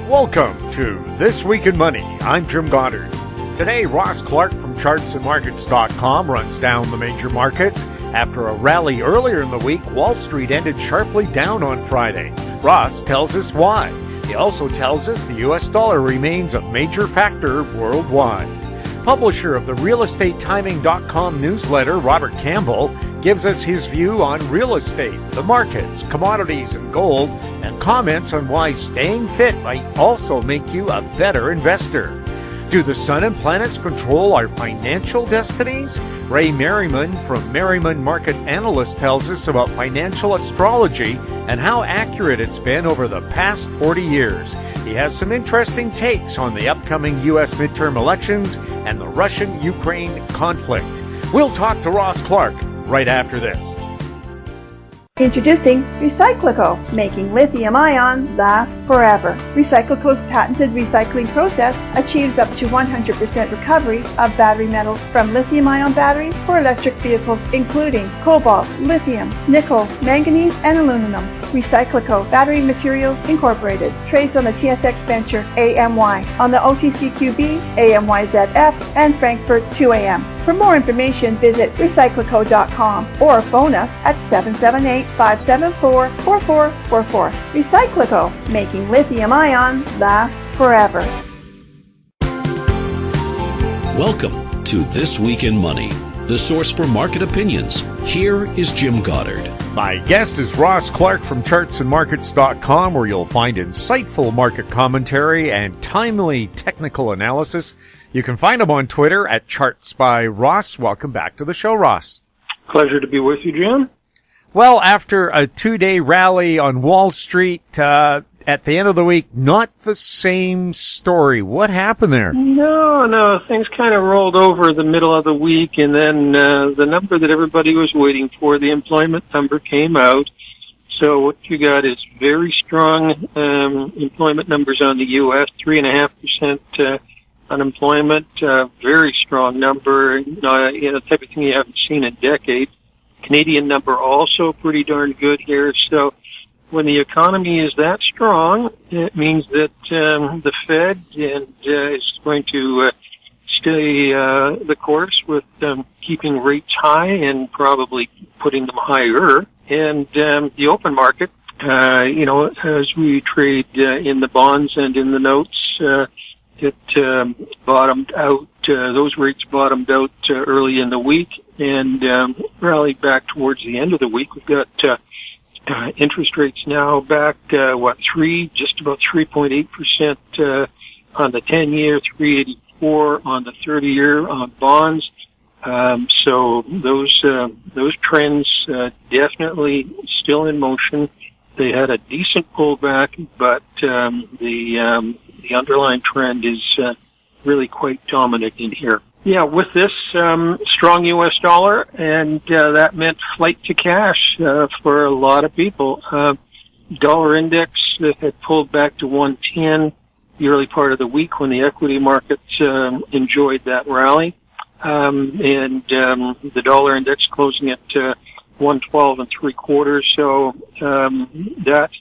Welcome to This Week in Money. I'm Jim Goddard. Today, Ross Clark from chartsandmarkets.com runs down the major markets. After a rally earlier in the week, Wall Street ended sharply down on Friday. Ross tells us why. He also tells us the U.S. dollar remains a major factor worldwide. Publisher of the realestatetiming.com newsletter, Robert Campbell, gives us his view on real estate, the markets, commodities, and gold, and comments on why staying fit might also make you a better investor. Do the sun and planets control our financial destinies? Ray Merriman from Merriman Market Analyst tells us about financial astrology and how accurate it's been over the past 40 years. He has some interesting takes on the upcoming U.S. midterm elections and the Russian-Ukraine conflict. We'll talk to Ross Clark right after this. Introducing Recyclico, making lithium-ion last forever. Recyclico's patented recycling process achieves up to 100% recovery of battery metals from lithium-ion batteries for electric vehicles, including cobalt, lithium, nickel, manganese, and aluminum. Recyclico Battery Materials Incorporated trades on the TSX Venture AMY, on the OTCQB AMYZF, and Frankfurt 2AM. For more information, visit recyclico.com or phone us at 778-574-4444. Recyclico, making lithium-ion last forever. Welcome to This Week in Money, the source for market opinions. Here is Jim Goddard. My guest is Ross Clark from chartsandmarkets.com, where you'll find insightful market commentary and timely technical analysis. You can find him on Twitter at ChartsByRoss. Welcome back to the show, Ross. Pleasure to be with you, Jim. Well, after a two-day rally on Wall Street, at the end of the week, not the same story. What happened there? No, things kind of rolled over the middle of the week, and then the number that everybody was waiting for, the employment number, came out. So what you got is very strong employment numbers on the U.S., 3.5% unemployment, very strong number, the type of thing you haven't seen in decades. Canadian number also pretty darn good here. So when the economy is that strong, it means that the Fed is going to stay the course with keeping rates high and probably putting them higher. And the open market, as we trade in the bonds and in the notes, it bottomed out. Those rates bottomed out early in the week and rallied back towards the end of the week. We've got interest rates now back, just about 3.8% on the 10-year, 3.84 on the 30-year on bonds. So those trends definitely still in motion. They had a decent pullback, but the underlying trend is really quite dominant in here. Yeah, with this strong U.S. dollar, and that meant flight to cash for a lot of people. Dollar index had pulled back to 110 the early part of the week when the equity markets enjoyed that rally, and the dollar index closing at 112.75. So that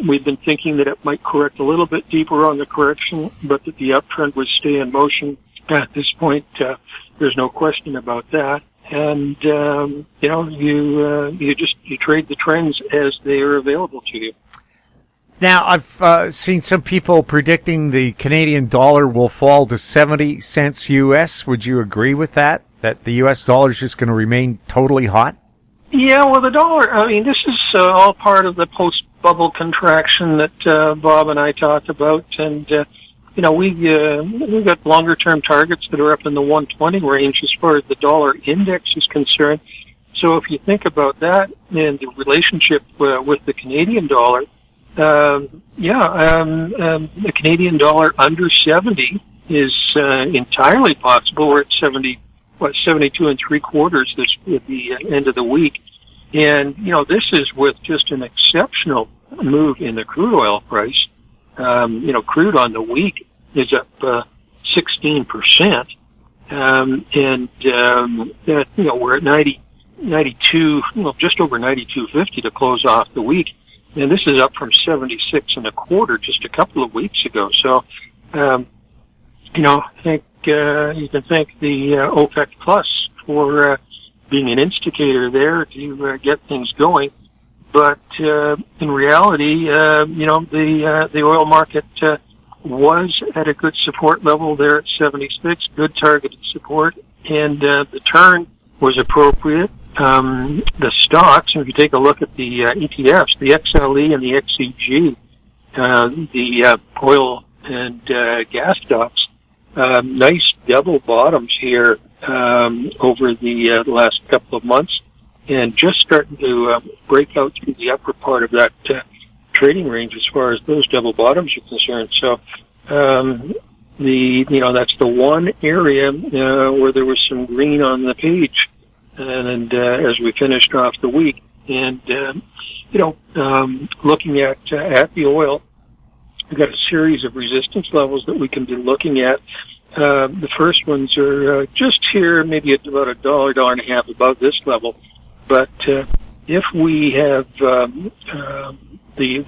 we've been thinking that it might correct a little bit deeper on the correction, but that the uptrend would stay in motion. At this point, there's no question about that. And, you trade the trends as they are available to you. Now, I've seen some people predicting the Canadian dollar will fall to 70 cents U.S. Would you agree with that? That the U.S. dollar is just going to remain totally hot? Yeah, well, the dollar, this is all part of the post-bubble contraction that Bob and I talked about. And, we've got longer-term targets that are up in the 120 range as far as the dollar index is concerned. So if you think about that and the relationship with the Canadian dollar, the Canadian dollar under 70 is entirely possible. We're at 72.75 this at the end of the week. And, this is with just an exceptional move in the crude oil price. Crude on the week is up 16%. We're at 92, just over 92.50 to close off the week. and this is up from 76.25 just a couple of weeks ago. So, I think you can thank the OPEC Plus for being an instigator there to get things going. But in reality, the oil market was at a good support level there at 76, good targeted support, and the turn was appropriate. The stocks, if you take a look at the ETFs, the XLE and the XEG, the oil and gas stocks, nice double bottoms here over the last couple of months, and just starting to break out through the upper part of that trading range as far as those double bottoms are concerned. So that's the one area where there was some green on the page, and as we finished off the week, and looking at the oil, we've got a series of resistance levels that we can be looking at. The first ones are just here, maybe at about $1.50 above this level. But if we have the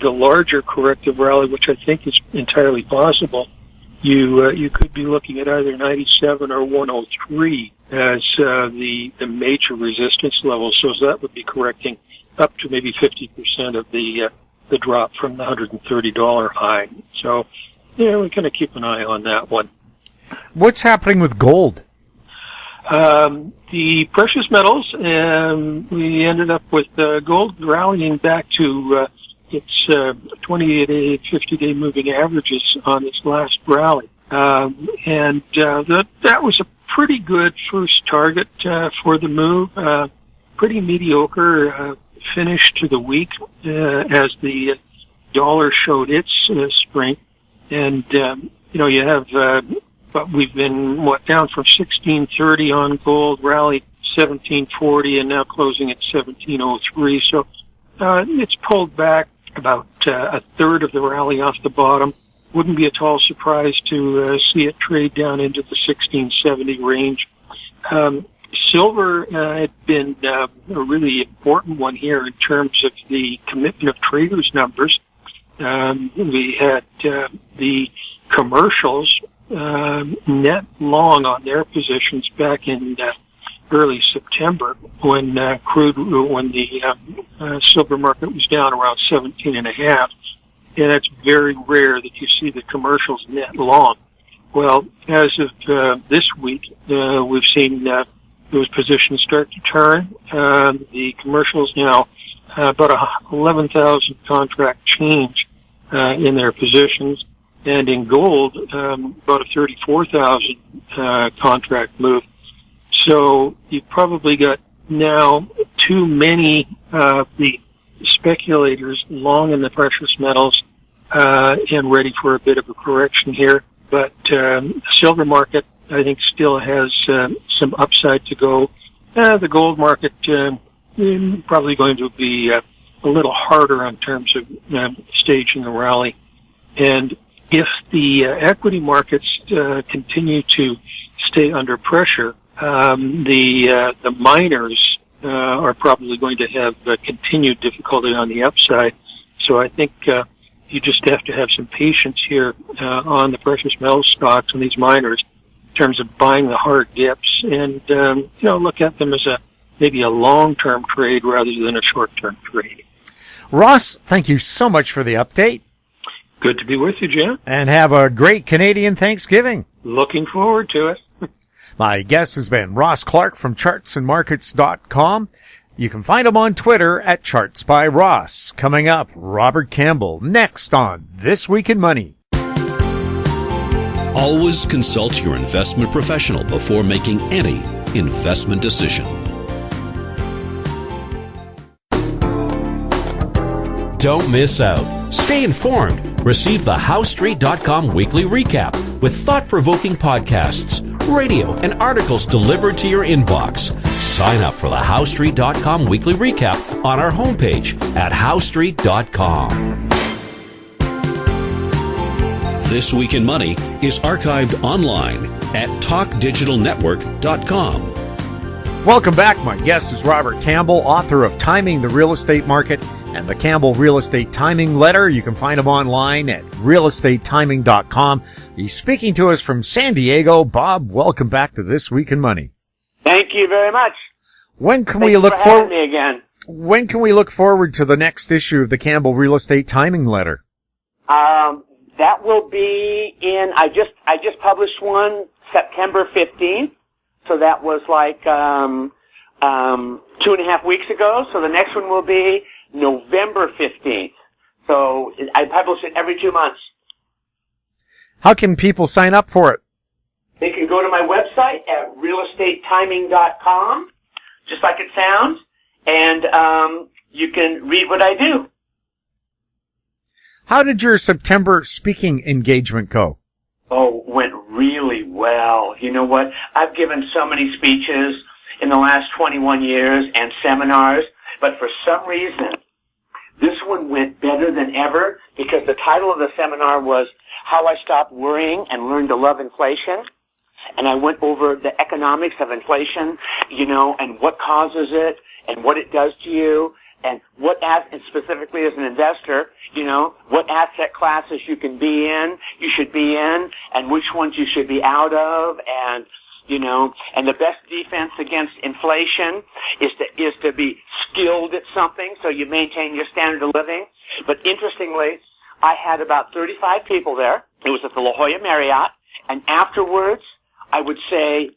larger corrective rally, which I think is entirely possible, you could be looking at either 97 or 103 as the major resistance level. So that would be correcting up to maybe 50% of the drop from the $130 high. So we kind of keep an eye on that one. What's happening with gold? The precious metals, we ended up with gold rallying back to its 20-day, 50-day moving averages on its last rally. And that was a pretty good first target for the move. Pretty mediocre finish to the week as the dollar showed its strength. And, you have... but we've been, down from 1630 on gold, rallied 1740, and now closing at 1703. So it's pulled back about a third of the rally off the bottom. Wouldn't be at all surprised to see it trade down into the 1670 range. Silver had been a really important one here in terms of the commitment of traders' numbers. We had the commercials net long on their positions back in early September when the silver market was down around 17.5, and it's very rare that you see the commercials net long. Well, as of this week, we've seen those positions start to turn. The commercials now about 11,000 contract change in their positions. And in gold, about a 34,000 contract move. So you've probably got now too many of the speculators long in the precious metals and ready for a bit of a correction here. But the silver market, I think, still has some upside to go. The gold market probably going to be a little harder in terms of staging a rally. And if the equity markets continue to stay under pressure, the miners are probably going to have continued difficulty on the upside. So I think you just have to have some patience here on the precious metal stocks and these miners in terms of buying the hard dips and look at them as maybe a long-term trade rather than a short-term trade. Ross, thank you so much for the update. Good to be with you, Jim. And have a great Canadian Thanksgiving. Looking forward to it. My guest has been Ross Clark from chartsandmarkets.com. You can find him on Twitter at Charts by Ross. Coming up, Robert Campbell, next on This Week in Money. Always consult your investment professional before making any investment decision. Don't miss out. Stay informed. Receive the HowStreet.com weekly recap with thought-provoking podcasts, radio, and articles delivered to your inbox. Sign up for the HowStreet.com weekly recap on our homepage at HowStreet.com. This Week in Money is archived online at TalkDigitalNetwork.com. Welcome back. My guest is Robert Campbell, author of Timing the Real Estate Market and the Campbell Real Estate Timing Letter. You can find them online at realestatetiming.com. He's speaking to us from San Diego. Bob, welcome back to This Week in Money. Thank you very much. When can Thank we you look for having me again? When can we look forward to the next issue of the Campbell Real Estate Timing Letter? That will be in. I just published one September 15th, so that was like 2.5 weeks ago. So the next one will be November 15th. So I publish it every 2 months. How can people sign up for it? They can go to my website at realestatetiming.com, just like it sounds, and you can read what I do. How did your September speaking engagement go? Oh, went really well. You know what? I've given so many speeches in the last 21 years and seminars, but for some reason, this one went better than ever because the title of the seminar was How I Stopped Worrying and Learned to Love Inflation. And I went over the economics of inflation, and what causes it and what it does to you and and specifically as an investor, what asset classes you should be in, and which ones you should be out of, and the best defense against inflation is to be skilled at something so you maintain your standard of living. But interestingly, I had about 35 people there. It was at the La Jolla Marriott, and afterwards, I would say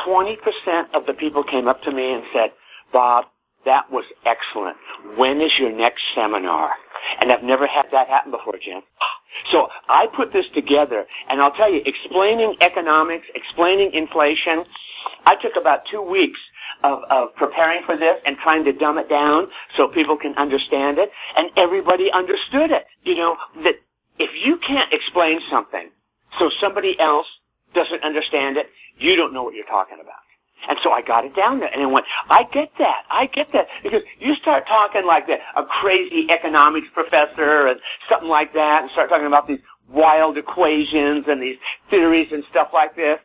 20% of the people came up to me and said, Bob, that was excellent. When is your next seminar? And I've never had that happen before, Jim. So I put this together, and I'll tell you, explaining economics, explaining inflation, I took about 2 weeks of preparing for this and trying to dumb it down so people can understand it, and everybody understood it. That if you can't explain something so somebody else doesn't understand it, you don't know what you're talking about. And so I got it down there, and I went, I get that, because you start talking like a crazy economics professor and something like that, and start talking about these wild equations and these theories and stuff like this,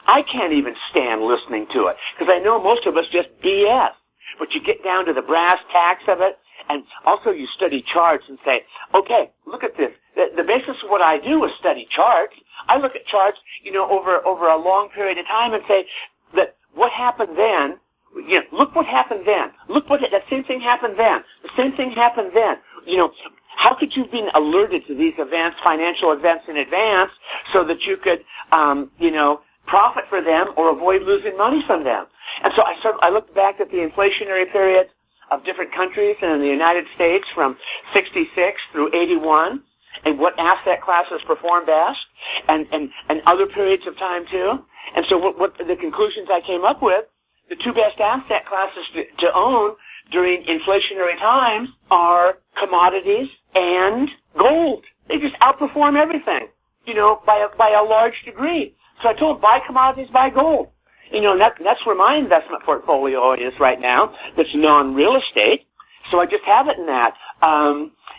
I can't even stand listening to it, because I know most of us just BS. But you get down to the brass tacks of it, and also you study charts and say, okay, look at this. The basis of what I do is study charts. I look at charts, over a long period of time and say that what happened then, look what happened then. That same thing happened then. The same thing happened then. How could you have been alerted to these events, financial events in advance, so that you could, profit for them or avoid losing money from them? And so I looked back at the inflationary period of different countries and in the United States from 66 through 81, and what asset classes perform best, and other periods of time too. And so what the conclusions I came up with, the two best asset classes to own during inflationary times are commodities and gold. They just outperform everything, by a large degree. So I told them, buy commodities, buy gold. That's where my investment portfolio is right now. That's non-real estate. So I just have it in that.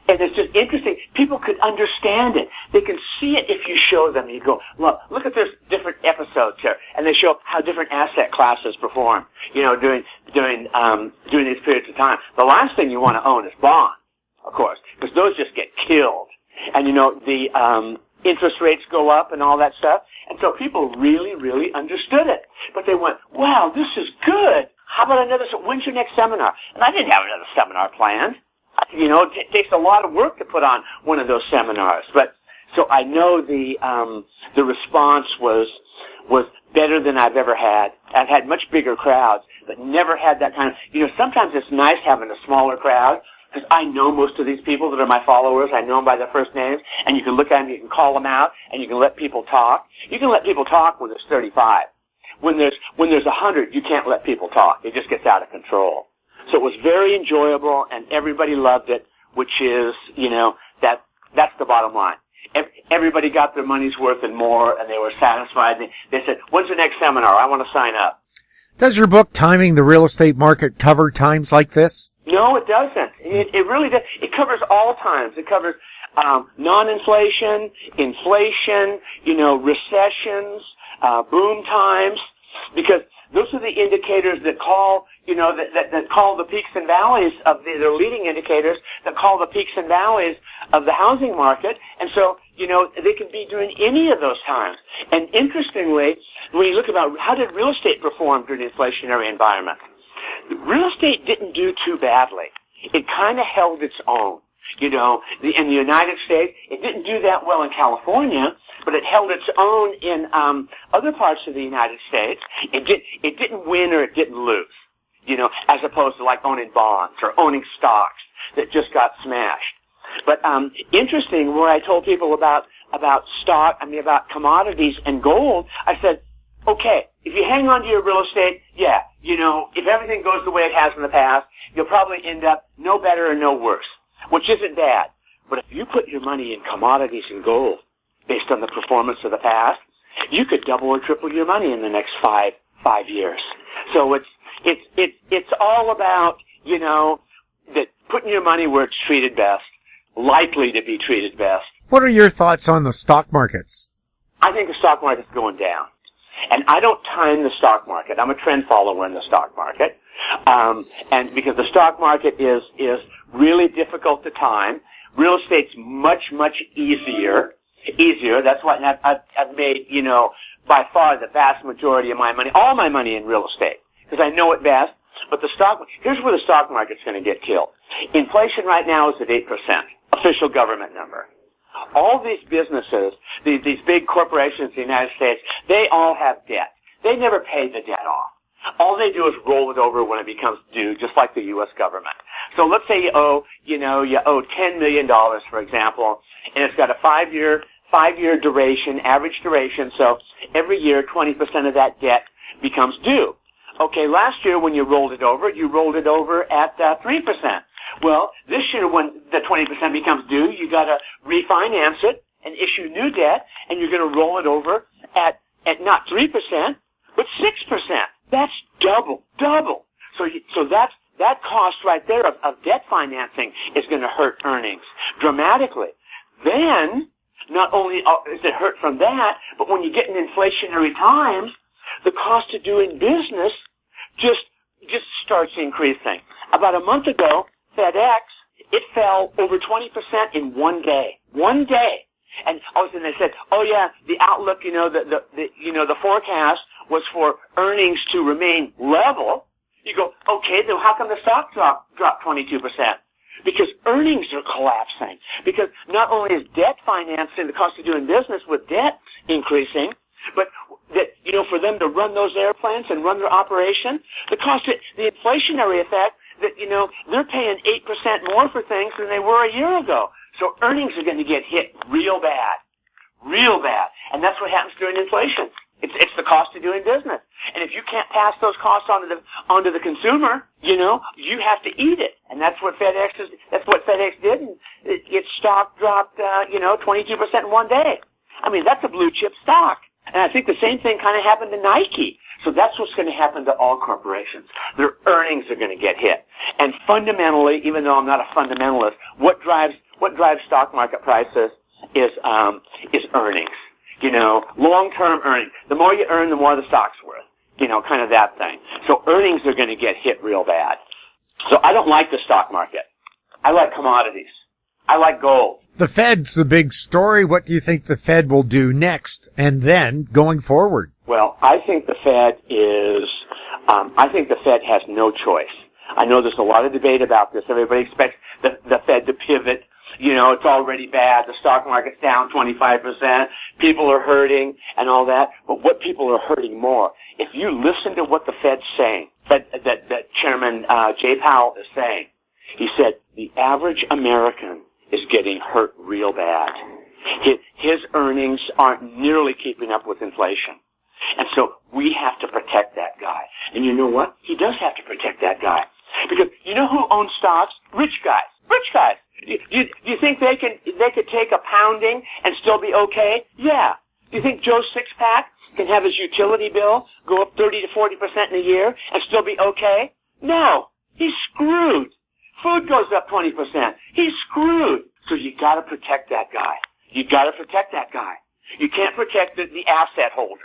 And it's just interesting. People could understand it. They can see it if you show them. You go, look at this different episodes here, and they show how different asset classes perform, during these periods of time. The last thing you want to own is bonds, of course, because those just get killed. And the interest rates go up and all that stuff. And so people really, really understood it. But they went, wow, this is good. How about when's your next seminar? And I didn't have another seminar planned. It takes a lot of work to put on one of those seminars. But so I know the response was better than I've ever had. I've had much bigger crowds, but never had that kind of, sometimes it's nice having a smaller crowd, because I know most of these people that are my followers. I know them by their first names, and you can look at them, you can call them out, and you can let people talk. You can let people talk when there's 35. When there's 100, you can't let people talk. It just gets out of control. So it was very enjoyable, and everybody loved it, which is, that's the bottom line. Everybody got their money's worth and more, and they were satisfied. They said, when's the next seminar? I want to sign up. Does your book, Timing the Real Estate Market, cover times like this? No, it doesn't. It really does. It covers all times. It covers non-inflation, inflation, recessions, boom times, because those are the indicators that call, that call the peaks and valleys they're leading indicators that call the peaks and valleys of the housing market. And so, they can be during any of those times. And interestingly, when you look about how did real estate perform during the inflationary environment, real estate didn't do too badly. It kind of held its own. In the United States, it didn't do that well in California, but it held its own in other parts of the United States. It didn't win or it didn't lose, as opposed to like owning bonds or owning stocks that just got smashed. But interesting, where I told people about commodities and gold, I said, okay, if you hang on to your real estate, if everything goes the way it has in the past, you'll probably end up no better and no worse, which isn't bad. But if you put your money in commodities and gold based on the performance of the past, you could double or triple your money in the next five years. So it's all about, that putting your money where it's treated best, likely to be treated best. What are your thoughts on the stock markets? I think the stock market's going down. And I don't time the stock market. I'm a trend follower in the stock market. And because the stock market is really difficult to time, real estate's much, much easier. That's why I've made, by far the vast majority of my money, all my money in real estate, because I know it best. But here's where the stock market's going to get killed. Inflation right now is at 8%, official government number. All these businesses, these big corporations in the United States, they all have debt. They never pay the debt off. All they do is roll it over when it becomes due, just like the U.S. government. So let's say you owe $10 million, for example, and it's got a five-year duration, average duration, so every year 20% of that debt becomes due. Okay, last year when you rolled it over at 3%. Well, this year when the 20% becomes due, you got to refinance it and issue new debt, and you're going to roll it over at not 3%, but 6%. That's double. So that cost right there of debt financing is going to hurt earnings dramatically. Then, not only is it hurt from that, but when you get in inflationary times, the cost of doing business just starts increasing. About a month ago, FedEx, it fell over 20% in one day. One day. And all of a sudden they said, oh yeah, the outlook, the forecast was for earnings to remain level. You go, okay, then how come the stock dropped 22%? Because earnings are collapsing. Because not only is debt financing, the cost of doing business with debt increasing, but that, for them to run those airplanes and run their operation, the inflationary effect, that, they're paying 8% more for things than they were a year ago. So earnings are going to get hit real bad. And that's what happens during inflation. It's the cost of doing business. And if you can't pass those costs onto the consumer, you have to eat it. And that's what FedEx did. And its stock dropped, 22% in one day. I mean, that's a blue chip stock. And I think the same thing kind of happened to Nike. So that's what's going to happen to all corporations. Their earnings are going to get hit. And fundamentally, even though I'm not a fundamentalist, what drives stock market prices is earnings. Long-term earnings. The more you earn, the more the stock's worth. Kind of that thing. So earnings are going to get hit real bad. So I don't like the stock market. I like commodities. I like gold. The Fed's the big story. What do you think the Fed will do next and then going forward? Well, I think the Fed has no choice. I know there's a lot of debate about this. Everybody expects the Fed to pivot. It's already bad. The stock market's down 25%. People are hurting and all that. But what people are hurting more, if you listen to what the Fed's saying, that Chairman Jay Powell is saying, he said the average American is getting hurt real bad. His earnings aren't nearly keeping up with inflation. And so we have to protect that guy. And you know what? He does have to protect that guy. Because you know who owns stocks? Rich guys. Rich guys. Do you think they could take a pounding and still be okay? Yeah. Do you think Joe Sixpack can have his utility bill go up 30 to 40% in a year and still be okay? No. He's screwed. Food goes up 20%. He's screwed. So you gotta protect that guy. You can't protect the asset holders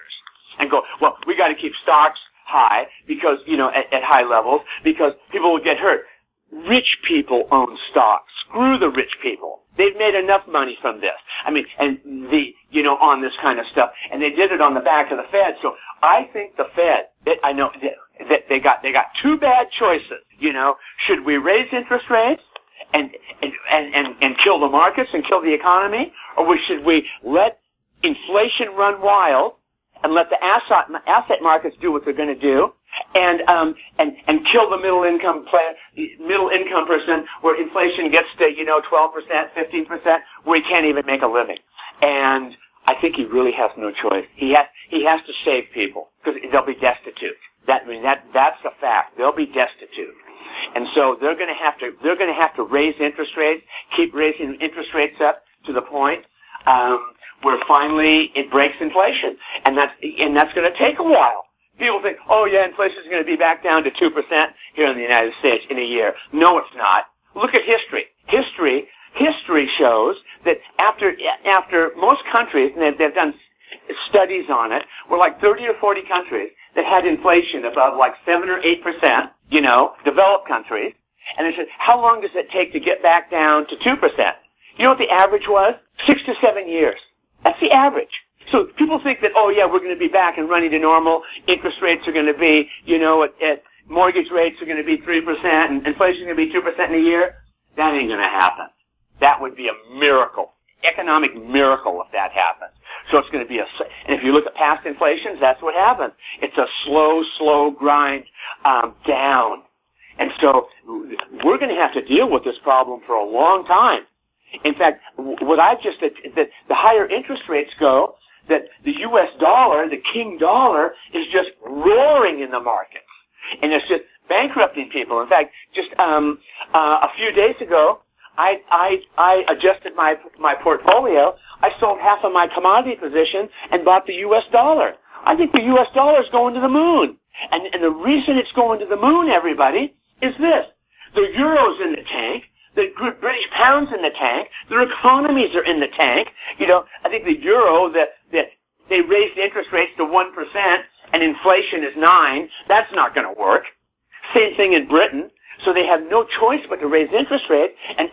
and go, well, we gotta keep stocks high because, at high levels because people will get hurt. Rich people own stocks. Screw the rich people. They've made enough money from this. On this kind of stuff. And they did it on the back of the Fed. So I think the Fed, I know that they got two bad choices. Should we raise interest rates and kill the markets and kill the economy? Or should we let inflation run wild and let the asset markets do what they're going to do and kill the middle income person where inflation gets to 12%, 15%, where he can't even make a living. And I think he really has no choice. He has to save people because they'll be destitute. That's a fact. They'll be destitute. And so they're going to have to raise interest rates, keep raising interest rates up to the point where finally it breaks inflation, and that's going to take a while. People think, inflation is going to be back down to 2% here in the United States in a year. No, it's not. Look at history. History shows that after most countries, and they've done studies on it, were like 30 or 40 countries that had inflation above like 7 or 8%, developed countries, and they said, how long does it take to get back down to 2%? You know what the average was? 6 to 7 years. That's the average. So people think that, we're going to be back and running to normal. Interest rates are going to be, at mortgage rates are going to be 3% and inflation is going to be 2% in a year. That ain't going to happen. That would be a miracle, economic miracle if that happens. So it's going to be and if you look at past inflations, that's what happens. It's a slow grind, down. And so we're going to have to deal with this problem for a long time. In fact, the higher interest rates go, that the U.S. dollar, the king dollar, is just roaring in the markets. And it's just bankrupting people. In fact, just a few days ago, I adjusted my portfolio. I sold half of my commodity position and bought the U.S. dollar. I think the U.S. dollar is going to the moon. And the reason it's going to the moon, everybody, is this. The euro's in the tank. The British pound's in the tank. Their economies are in the tank. I think the euro, that they raised interest rates to 1% and inflation is 9%. That's not going to work. Same thing in Britain. So they have no choice but to raise interest rates, and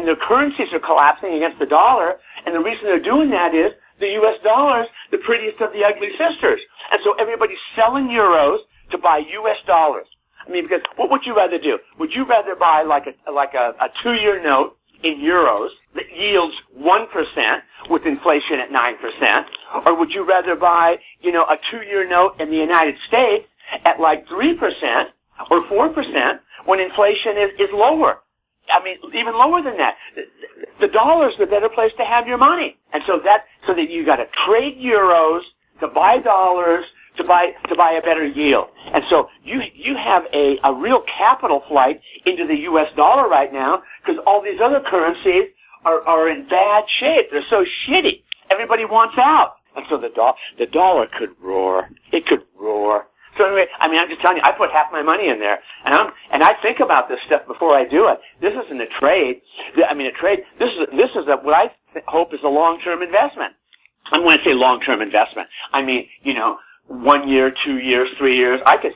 their currencies are collapsing against the dollar, and the reason they're doing that is the U.S. dollar's the prettiest of the ugly sisters. And so everybody's selling euros to buy U.S. dollars. I mean, because what would you rather do? Would you rather buy like a 2-year note in euros that yields 1% with inflation at 9%, or would you rather buy, a 2-year note in the United States at like 3% or 4% when inflation is lower? I mean, even lower than that. The dollar's the better place to have your money. And so that you got to trade euros to buy dollars to buy a better yield. And so you have a real capital flight into the U.S. dollar right now because all these other currencies are in bad shape. They're so shitty. Everybody wants out. And so the dollar could roar. It could roar. So anyway, I mean, I'm just telling you, I put half my money in there, and I think about this stuff before I do it. This isn't a trade. I mean, a trade. This is what I hope is a long-term investment. I'm going to say long-term investment. I mean, 1 year, 2 years, 3 years. I could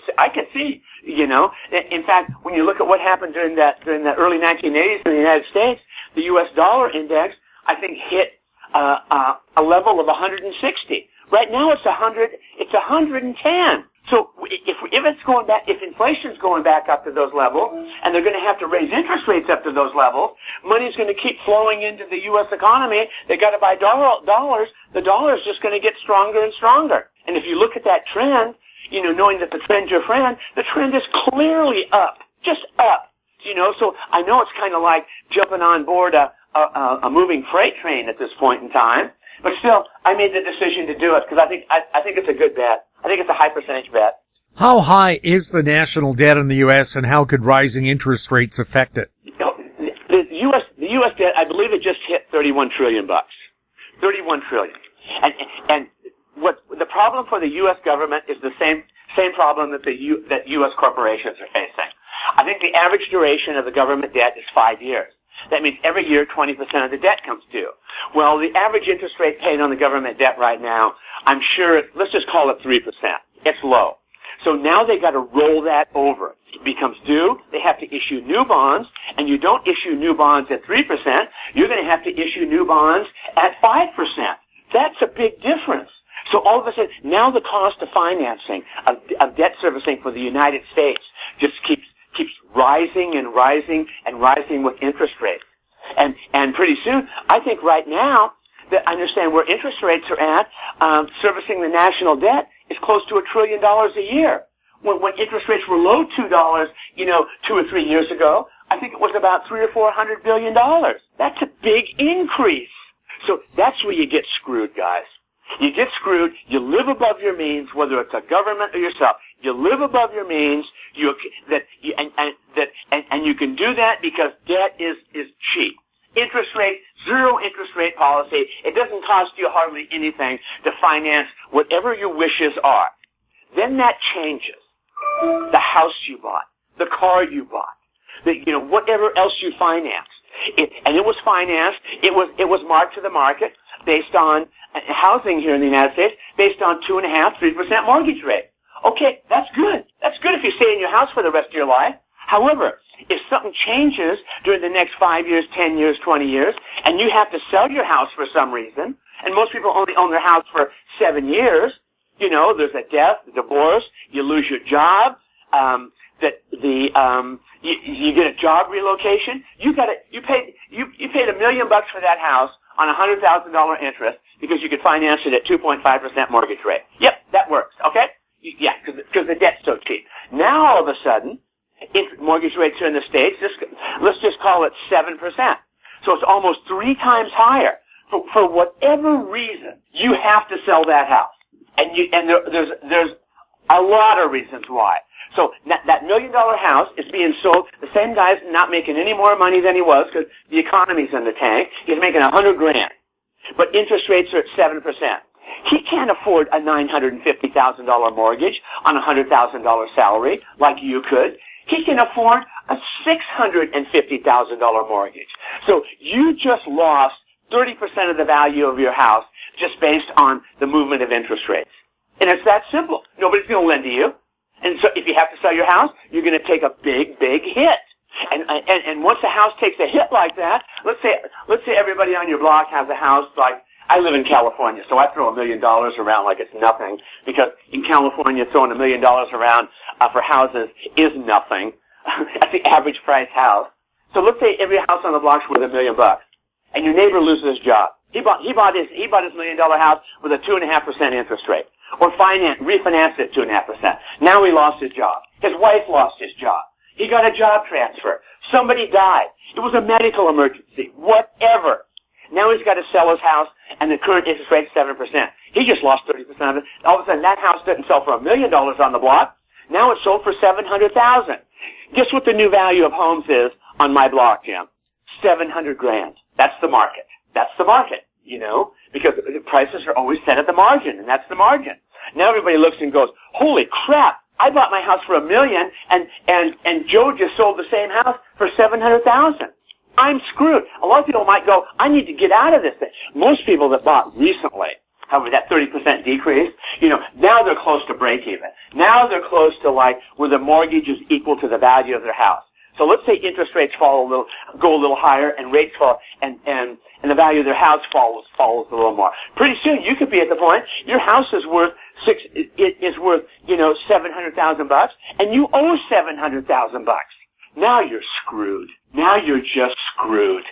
see. In fact, when you look at what happened during the early 1980s in the United States, the U.S. dollar index, I think, hit a level of 160. Right now, it's 100. It's 110. So if it's going back, if inflation's going back up to those levels, and they're going to have to raise interest rates up to those levels, money's going to keep flowing into the U.S. economy. They got to buy dollars. The dollar's just going to get stronger and stronger. And if you look at that trend, knowing that the trend's your friend, the trend is clearly up, just up. So I know it's kind of like jumping on board a moving freight train at this point in time, but still, I made the decision to do it because I think it's a good bet. I think it's a high percentage bet. How high is the national debt in the U.S. and how could rising interest rates affect it? The U.S. debt, I believe it just hit $31 trillion. $31 trillion. And what the problem for the U.S. government is the same problem that that U.S. corporations are facing. I think the average duration of the government debt is 5 years. That means every year 20% of the debt comes due. Well, the average interest rate paid on the government debt right now, I'm sure, let's just call it 3%. It's low. So now they got to roll that over. It becomes due. They have to issue new bonds, and you don't issue new bonds at 3%. You're going to have to issue new bonds at 5%. That's a big difference. So all of a sudden, now the cost of financing, of debt servicing for the United States just keeps rising and rising and rising with interest rates. And pretty soon, I think right now, that I understand where interest rates are at, servicing the national debt is close to $1 trillion a year. When interest rates were low $2, 2 or 3 years ago, I think it was about $300 or $400 billion. That's a big increase. So that's where you get screwed, guys. You get screwed. You live above your means, whether it's a government or yourself. You live above your means. And you can do that because debt is cheap. Interest rate, zero interest rate policy. It doesn't cost you hardly anything to finance whatever your wishes are. Then that changes. The house you bought, the car you bought, whatever else you financed. And it was financed. It was marked to the market based on housing here in the United States, based on 2.5%, 3% mortgage rate. Okay, that's good. That's good if you stay in your house for the rest of your life. However, if something changes during the next 5 years, 10 years, 20 years, and you have to sell your house for some reason, and most people only own their house for 7 years, there's a death, a divorce, you lose your job, you get a job relocation, you paid $1 million for that house on $100,000 interest because you could finance it at 2.5% mortgage rate. Yep, that works. Okay? Yeah, because the debt's so cheap. Now all of a sudden, mortgage rates here in the States, let's just call it 7%. So it's almost 3 times higher. For whatever reason, you have to sell that house. And there's a lot of reasons why. So that $1 million house is being sold. The same guy's not making any more money than he was because the economy's in the tank. He's making $100,000. But interest rates are at 7%. He can't afford a $950,000 mortgage on a $100,000 salary like you could. He can afford a $650,000 mortgage. So you just lost 30% of the value of your house just based on the movement of interest rates. And it's that simple. Nobody's going to lend to you. And so if you have to sell your house, you're going to take a big, big hit. And once a house takes a hit like that, let's say everybody on your block has a house like, I live in California, so I throw $1 million around like it's nothing, because in California throwing $1 million around for houses is nothing. That's the average price house. So let's say every house on the block's worth $1 million, and your neighbor loses his job. He bought his $1 million house with a 2.5% interest rate, or refinanced it 2.5%. Now he lost his job. His wife lost his job. He got a job transfer. Somebody died. It was a medical emergency. Whatever. Now he's got to sell his house, and the current interest rate is 7%. He just lost 30% of it. All of a sudden, that house didn't sell for $1 million on the block. Now it's sold for $700,000. Guess what the new value of homes is on my block, Jim? $700,000. That's the market. That's the market, because the prices are always set at the margin, and that's the margin. Now everybody looks and goes, holy crap, I bought my house for $1 million, and Joe just sold the same house for $700,000. I'm screwed. A lot of people might go, I need to get out of this thing. Most people that bought recently, however, that 30% decrease, now they're close to break even. Now they're close to where the mortgage is equal to the value of their house. So let's say interest rates go a little higher, and rates fall, and the value of their house falls a little more. Pretty soon you could be at the point your house is worth $700,000, and you owe $700,000. Now you're screwed. Now you're just screwed.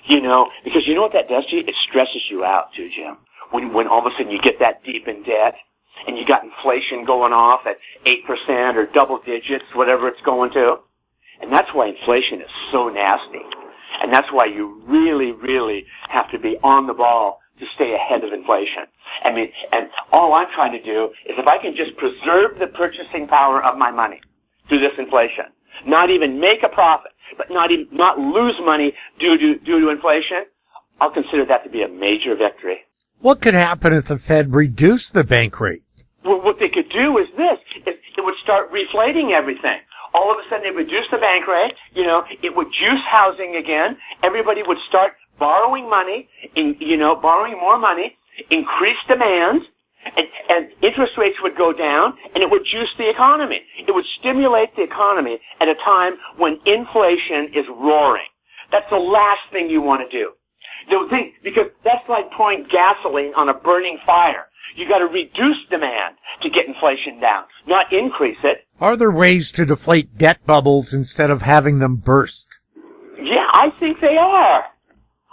Because you know what that does to you? It stresses you out too, Jim. When all of a sudden you get that deep in debt, and you got inflation going off at 8% or double digits, whatever it's going to. And that's why inflation is so nasty. And that's why you really, really have to be on the ball to stay ahead of inflation. And all I'm trying to do is if I can just preserve the purchasing power of my money through this inflation, not even make a profit, but not lose money due to inflation, I'll consider that to be a major victory. What could happen if the Fed reduced the bank rate? Well, what they could do is this. It would start reflating everything. All of a sudden, they reduce the bank rate. It would juice housing again. Everybody would start borrowing money, borrowing more money, increase demand, And interest rates would go down, and it would juice the economy. It would stimulate the economy at a time when inflation is roaring. That's the last thing you want to do. Because that's like pouring gasoline on a burning fire. You got to reduce demand to get inflation down, not increase it. Are there ways to deflate debt bubbles instead of having them burst? Yeah, I think they are.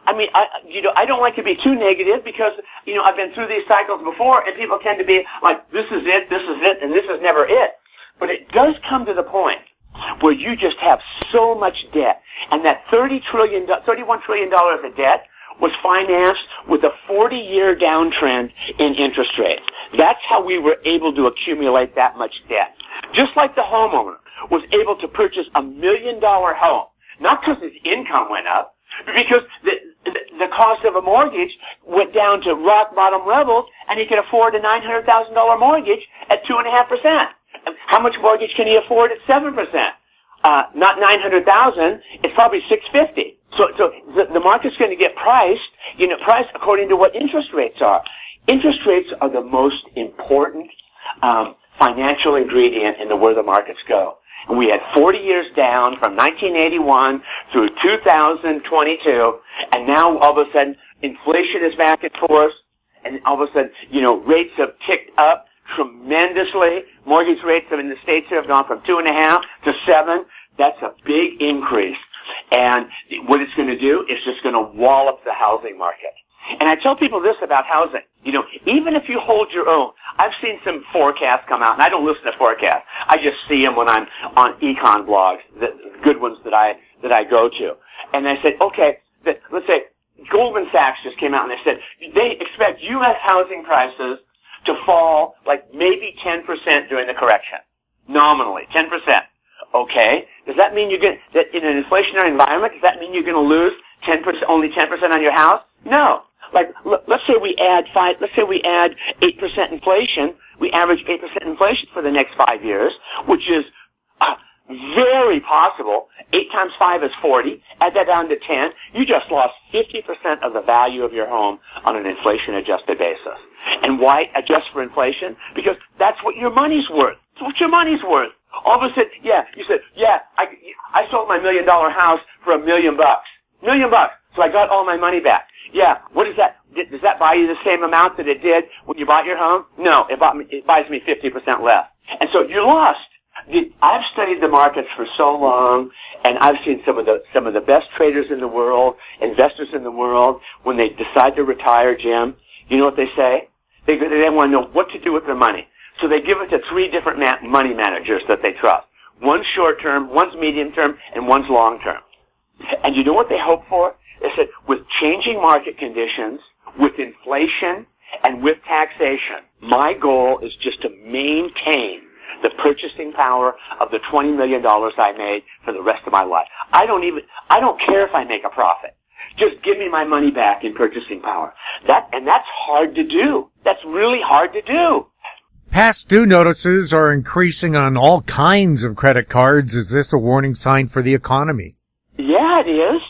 I mean, I don't like to be too negative because, I've been through these cycles before and people tend to be like, this is it, and this is never it. But it does come to the point where you just have so much debt, and that $31 trillion of debt was financed with a 40-year downtrend in interest rates. That's how we were able to accumulate that much debt. Just like the homeowner was able to purchase $1 million home, not because his income went up, but because the cost of a mortgage went down to rock bottom levels, and he could afford a $900,000 mortgage at 2.5%. How much mortgage can he afford at 7%? Not $900,000. It's probably $650. So the market's going to get priced according to what interest rates are. Interest rates are the most important financial ingredient in where the markets go. And we had 40 years down from 1981 through 2022, and now all of a sudden inflation is back in force, and all of a sudden, rates have ticked up tremendously. Mortgage rates in the States have gone from 2.5 to 7. That's a big increase. And what it's going to do is just going to wallop the housing market. And I tell people this about housing. Even if you hold your own, I've seen some forecasts come out, and I don't listen to forecasts. I just see them when I'm on econ blogs, the good ones that I go to. And I said, okay, let's say Goldman Sachs just came out and they said they expect U.S. housing prices to fall like maybe 10% during the correction. Nominally, 10%. Okay. Does that mean that in an inflationary environment, does that mean you're going to lose 10%, only 10% on your house? No. Like, let's say we add 8% inflation. We average 8% inflation for the next 5 years, which is very possible. 8 times 5 is 40. Add that down to 10. You just lost 50% of the value of your home on an inflation-adjusted basis. And why adjust for inflation? Because that's what your money's worth. It's what your money's worth. All of a sudden, I sold my $1 million house for $1 million. $1 million. So I got all my money back. Yeah, what is that? Does that buy you the same amount that it did when you bought your home? No, it buys me 50% less. And so you're lost. I've studied the markets for so long, and I've seen some of the best traders in the world, investors in the world, when they decide to retire, Jim, you know what they say? They want to know what to do with their money. So they give it to 3 different money managers that they trust. One's short-term, one's medium-term, and one's long-term. And you know what they hope for? They said, with changing market conditions, with inflation, and with taxation, my goal is just to maintain the purchasing power of the $20 million I made for the rest of my life. I don't care if I make a profit. Just give me my money back in purchasing power. That's hard to do. That's really hard to do. Past due notices are increasing on all kinds of credit cards. Is this a warning sign for the economy? Yeah, it is.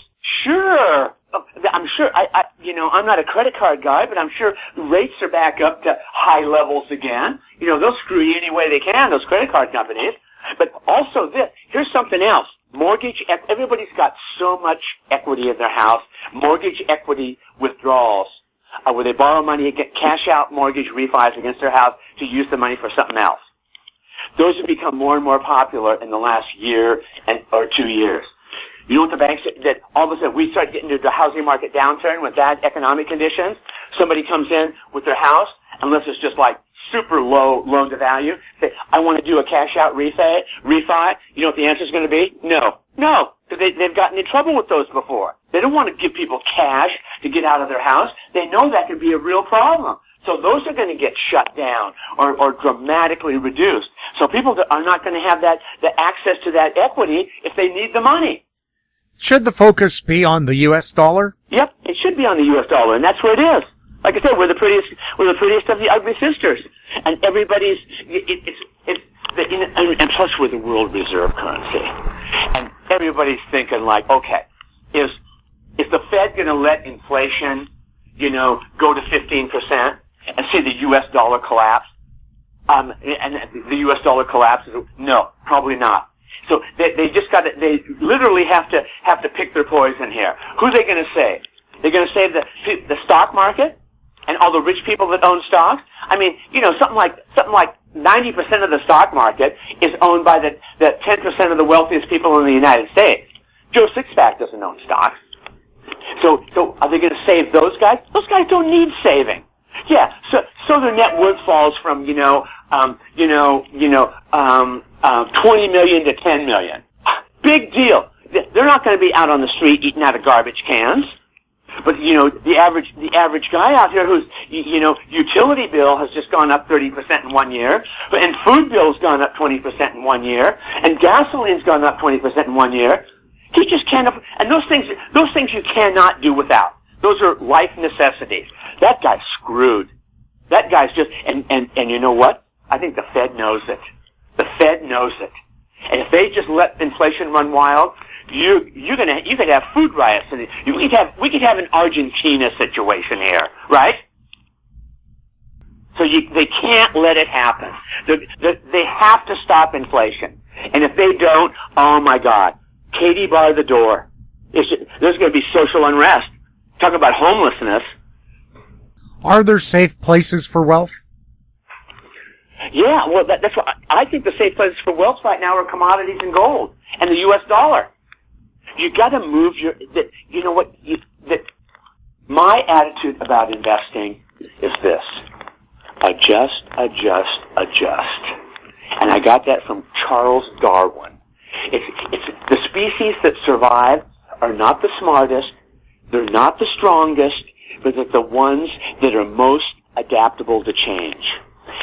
Sure. I'm sure, I'm not a credit card guy, but I'm sure rates are back up to high levels again. They'll screw you any way they can, those credit card companies. But also here's something else. Everybody's got so much equity in their house. Mortgage equity withdrawals, where they borrow money and get cash out mortgage refis against their house to use the money for something else. Those have become more and more popular in the last year or 2 years. You know what the banks that all of a sudden we start getting into the housing market downturn with bad economic conditions. Somebody comes in with their house, unless it's just like super low loan to value. Say, I want to do a cash out refi. You know what the answer is going to be? No. They've gotten in trouble with those before. They don't want to give people cash to get out of their house. They know that could be a real problem. So those are going to get shut down or dramatically reduced. So people are not going to have the access to that equity if they need the money. Should the focus be on the U.S. dollar? Yep, it should be on the U.S. dollar, and that's where it is. Like I said, we're the prettiest of the ugly sisters, and everybody's and plus we're the world reserve currency, and everybody's thinking like, okay, is the Fed going to let inflation, go to 15%? and see the U.S. dollar collapse? And the U.S. dollar collapses? No, probably not. So they just got to, they literally have to pick their poison here. Who are they going to save? They're going to save the stock market and all the rich people that own stocks? I mean, something like 90% of the stock market is owned by the 10% of the wealthiest people in the United States. Joe Sixpack doesn't own stocks. So are they going to save those guys? Those guys don't need saving. Yeah, so their net worth falls from 20 million to 10 million. Big deal. They're not going to be out on the street eating out of garbage cans. But the average guy out here whose utility bill has just gone up 30% in 1 year, and food bill's gone up 20% in 1 year, and gasoline's gone up 20% in 1 year. He just can't. And those things you cannot do without. Those are life necessities. That guy's screwed. That guy's just, and you know what? I think the Fed knows it. The Fed knows it. And if they just let inflation run wild, you could have food riots, and we could have an Argentina situation here, right? So they can't let it happen. They have to stop inflation. And if they don't, oh my God, Katie bar the door. There's going to be social unrest. Talk about homelessness. Are there safe places for wealth? Yeah, well, that's what I think the safe places for wealth right now are commodities and gold and the U.S. dollar. You got to move my attitude about investing is this: adjust, adjust, adjust. And I got that from Charles Darwin. It's the species that survive are not the smartest, they're not the strongest, but they're the ones that are most adaptable to change.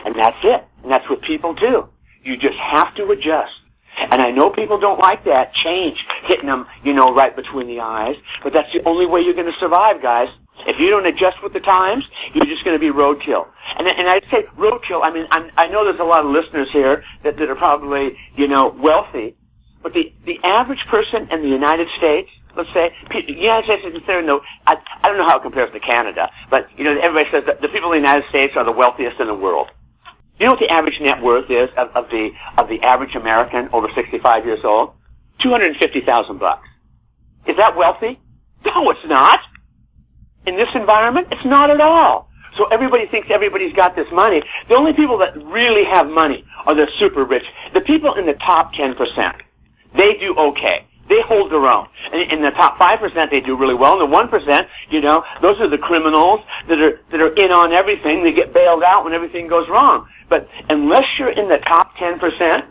And that's it. And that's what people do. You just have to adjust. And I know people don't like that change hitting them, right between the eyes, but that's the only way you're going to survive, guys. If you don't adjust with the times, you're just going to be roadkill. And I'd say roadkill, I mean, I know there's a lot of listeners here that are probably, wealthy, but the average person in the United States, let's say, the United States is considered, I don't know how it compares to Canada, but, everybody says that the people in the United States are the wealthiest in the world. You know what the average net worth is of the average American over 65 years old? $250,000. Is that wealthy? No, it's not. In this environment, it's not at all. So everybody thinks everybody's got this money. The only people that really have money are the super rich. The people in the top 10%, they do okay. They hold their own. And in the top 5%, they do really well. And the 1%, those are the criminals that are in on everything. They get bailed out when everything goes wrong. But unless you're in the top 10%,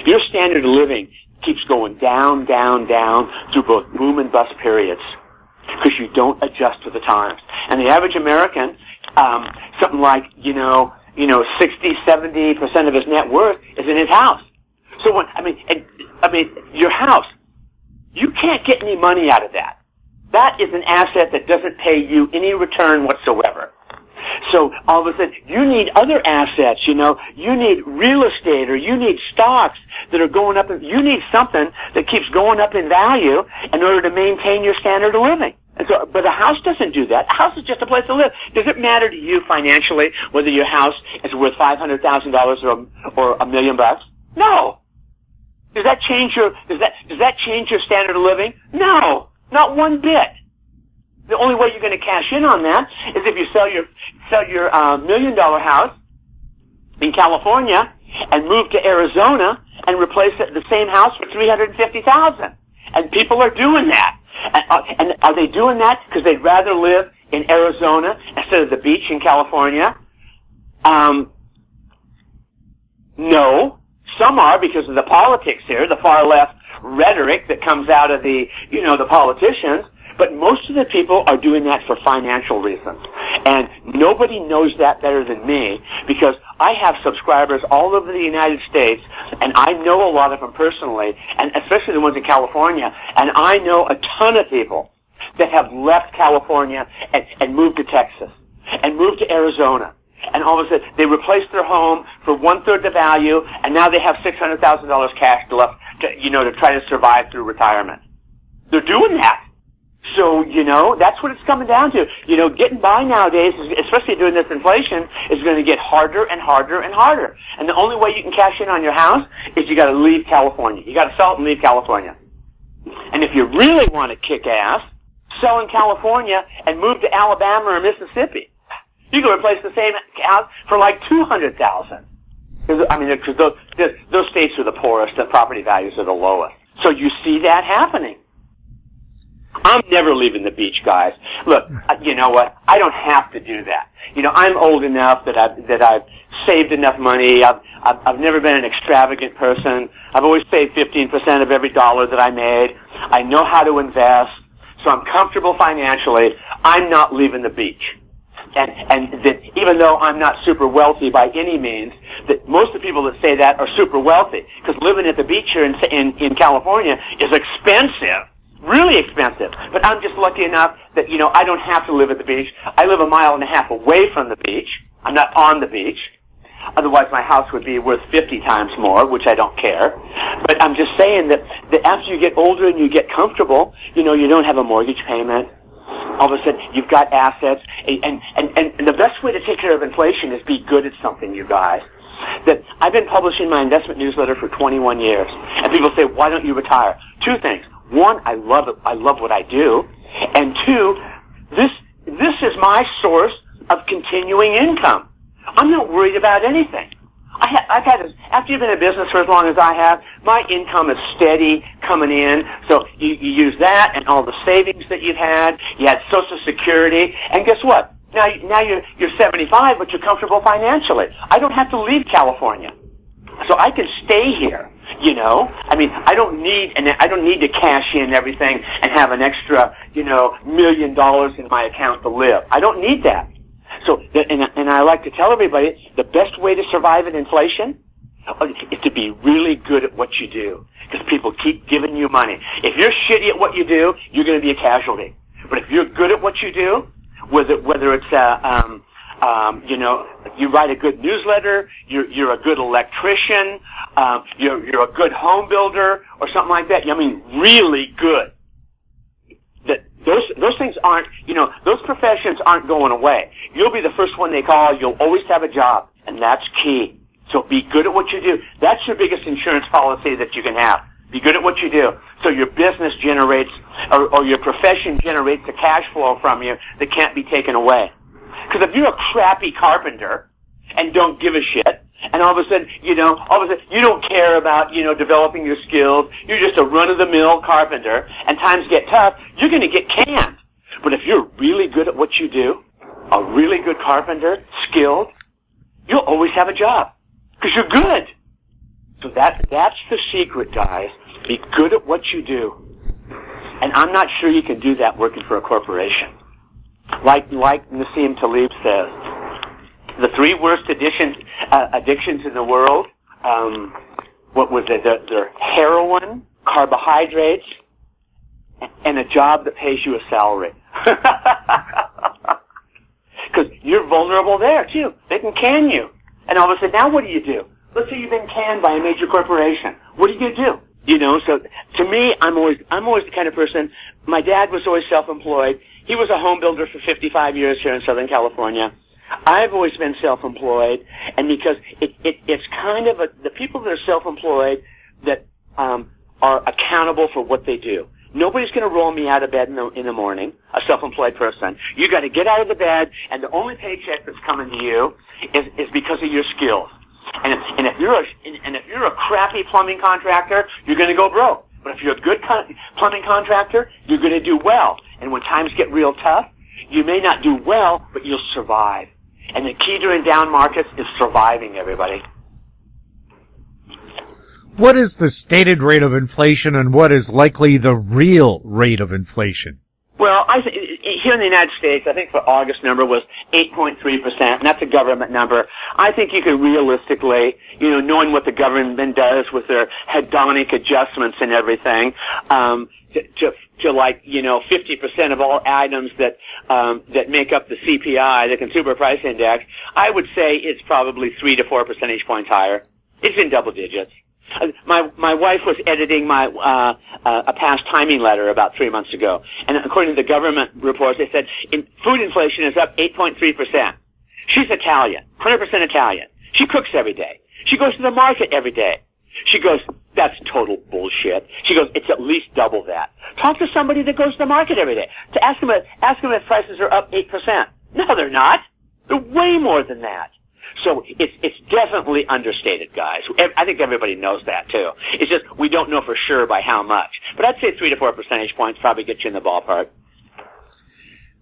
your standard of living keeps going down, down, down through both boom and bust periods because you don't adjust to the times. And the average American, something like, 60, 70% of his net worth is in his house. So your house, you can't get any money out of that. That is an asset that doesn't pay you any return whatsoever. So all of a sudden, you need other assets, you need real estate or you need stocks that are going up. You need something that keeps going up in value in order to maintain your standard of living. And so, but a house doesn't do that. A house is just a place to live. Does it matter to you financially whether your house is worth $500,000 or $1 million? No. Does that change your standard of living? No, not one bit. The only way you're going to cash in on that is if you sell your $1 million house in California and move to Arizona and replace the same house for $350,000. And people are doing that. And are they doing that because they'd rather live in Arizona instead of the beach in California? No. Some are because of the politics here, the far left rhetoric that comes out of the politicians. But most of the people are doing that for financial reasons. And nobody knows that better than me because I have subscribers all over the United States and I know a lot of them personally, and especially the ones in California, and I know a ton of people that have left California and moved to Texas and moved to Arizona. And all of a sudden, they replaced their home for 1/3 the value, and now they have $600,000 cash left to try to survive through retirement. They're doing that. So, that's what it's coming down to. Getting by nowadays, especially during this inflation, is going to get harder and harder and harder. And the only way you can cash in on your house is you got to leave California. You got to sell it and leave California. And if you really want to kick ass, sell in California and move to Alabama or Mississippi. You can replace the same house for like $200,000. Because those states are the poorest, the property values are the lowest. So you see that happening. I'm never leaving the beach, guys. Look, you know what? I don't have to do that. I'm old enough that I've saved enough money. I've never been an extravagant person. I've always saved 15% of every dollar that I made. I know how to invest, so I'm comfortable financially. I'm not leaving the beach. And that even though I'm not super wealthy by any means, that most of the people that say that are super wealthy, because living at the beach here in California is expensive. Really expensive. But I'm just lucky enough that, I don't have to live at the beach. I live 1.5 miles away from the beach. I'm not on the beach. Otherwise my house would be worth 50 times more, which I don't care. But I'm just saying that after you get older and you get comfortable, you don't have a mortgage payment. All of a sudden you've got assets. And the best way to take care of inflation is be good at something, you guys. That I've been publishing my investment newsletter for 21 years. And people say, why don't you retire? Two things. One, I love it. I love what I do. And two, this is my source of continuing income. I'm not worried about anything. After you've been in business for as long as I have, my income is steady coming in. So you use that and all the savings that you've had. You had Social Security, and guess what? Now you're 75, but you're comfortable financially. I don't have to leave California, so I can stay here. I don't need to cash in everything and have an extra, $1 million in my account to live. I don't need that. So, and I like to tell everybody, the best way to survive in inflation is to be really good at what you do. Because people keep giving you money. If you're shitty at what you do, you're going to be a casualty. But if you're good at what you do, whether it's you write a good newsletter, you're a good electrician, you're a good home builder, or something like that. Really good. That those things aren't, those professions aren't going away. You'll be the first one they call. You'll always have a job, and that's key. So be good at what you do. That's your biggest insurance policy that you can have. Be good at what you do. So your business generates, or your profession generates a cash flow from you that can't be taken away. Because if you're a crappy carpenter and don't give a shit, and all of a sudden you don't care about, developing your skills, you're just a run-of-the-mill carpenter, and times get tough, you're going to get canned. But if you're really good at what you do, a really good carpenter, skilled, you'll always have a job. Because you're good. So that's the secret, guys. Be good at what you do. And I'm not sure you can do that working for a corporation. Like Nassim Taleb says, the 3 worst addictions in the world, what was it? They're heroin, carbohydrates, and a job that pays you a salary. Because you're vulnerable there, too. They can can you. And all of a sudden, now what do? Let's say you've been canned by a major corporation. What are you going to do? So to me, I'm always the kind of person, my dad was always self-employed. He was a home builder for 55 years here in Southern California. I've always been self-employed, and because it's kind of the people that are self-employed that are accountable for what they do. Nobody's going to roll me out of bed in the morning, a self-employed person. You got to get out of the bed, and the only paycheck that's coming to you is because of your skills. And if you're a crappy plumbing contractor, you're going to go broke. But if you're a good plumbing contractor, you're going to do well. And when times get real tough, you may not do well, but you'll survive. And the key during down markets is surviving, everybody. What is the stated rate of inflation, and what is likely the real rate of inflation? Well, here in the United States, I think the August number was 8.3%, and that's a government number. I think you could realistically, knowing what the government does with their hedonic adjustments and everything, to like, 50% of all items that make up the CPI, the Consumer Price Index, I would say it's probably 3 to 4 percentage points higher. It's in double digits. My wife was editing my a past timing letter about 3 months ago, and according to the government reports, they said food inflation is up 8.3%. She's Italian, 100% Italian. She cooks every day. She goes to the market every day. She goes, that's total bullshit. She goes, it's at least double that. Talk to somebody that goes to the market every day. To ask them if prices are up 8%. No, they're not. They're way more than that. So it's definitely understated, guys. I think everybody knows that too. It's just we don't know for sure by how much. But I'd say 3 to 4 percentage points probably get you in the ballpark.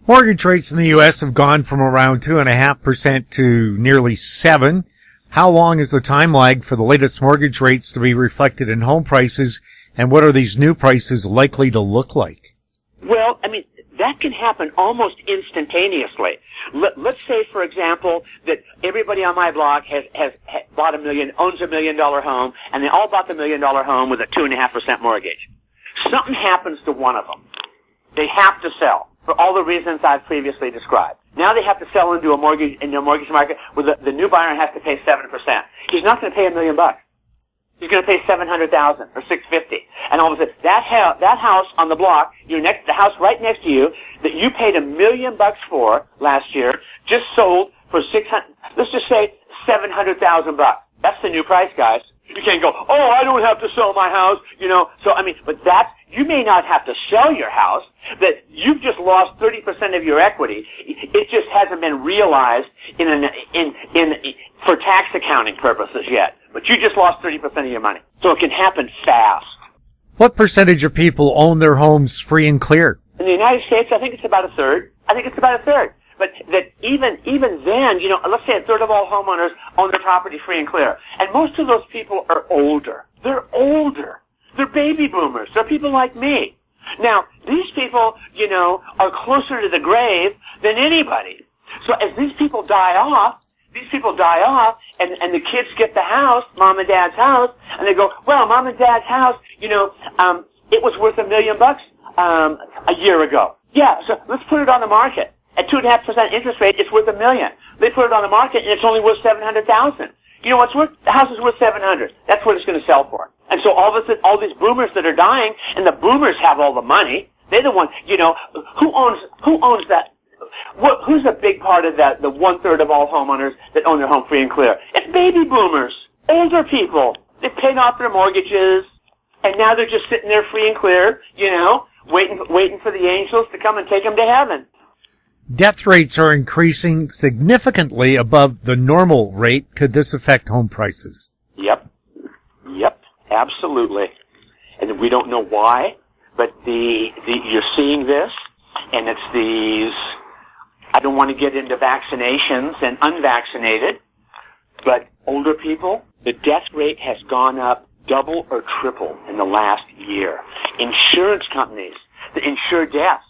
Mortgage rates in the U.S. have gone from around 2.5% to nearly 7%. How long is the time lag for the latest mortgage rates to be reflected in home prices, and what are these new prices likely to look like? Well, I mean, that can happen almost instantaneously. Let's say, for example, that everybody on my block has bought owns $1 million home, and they all bought the $1 million home with a 2.5% mortgage. Something happens to one of them. They have to sell for all the reasons I've previously described. Now they have to sell into a mortgage market where the new buyer has to pay 7%. He's not going to pay $1 million. He's going to pay $700,000 or $650,000, and all of a sudden that house on the block, the house right next to you that you paid $1 million for last year, just sold for let's just say $700,000. That's the new price, guys. You can't go, oh, I don't have to sell my house, So I mean, but you may not have to sell your house. That you've just lost 30% of your equity. It just hasn't been realized for tax accounting purposes yet. But you just lost 30% of your money. So it can happen fast. What percentage of people own their homes free and clear? In the United States, I think it's about a third. But that even then, let's say a third of all homeowners own their property free and clear. And most of those people are older. They're older. They're baby boomers. They're people like me. Now, these people, are closer to the grave than anybody. So as these people die off, and the kids get the house, mom and dad's house, and they go, well, mom and dad's house, it was worth $1 million a year ago. Yeah, so let's put it on the market. At 2.5% interest rate, it's worth $1 million. They put it on the market, and it's only worth $700,000. You know what's worth? The house is worth $700,000. That's what it's going to sell for. And so all these boomers that are dying, and the boomers have all the money. They're the ones. Who owns that? Who's a big part of that? The 1/3 of all homeowners that own their home free and clear. It's baby boomers, older people. They've paid off their mortgages, and now they're just sitting there free and clear. Waiting for the angels to come and take them to heaven. Death rates are increasing significantly above the normal rate. Could this affect home prices? Yep, absolutely. And we don't know why, but you're seeing this, and it's these. I don't want to get into vaccinations and unvaccinated, but older people, the death rate has gone up double or triple in the last year. Insurance companies that insure deaths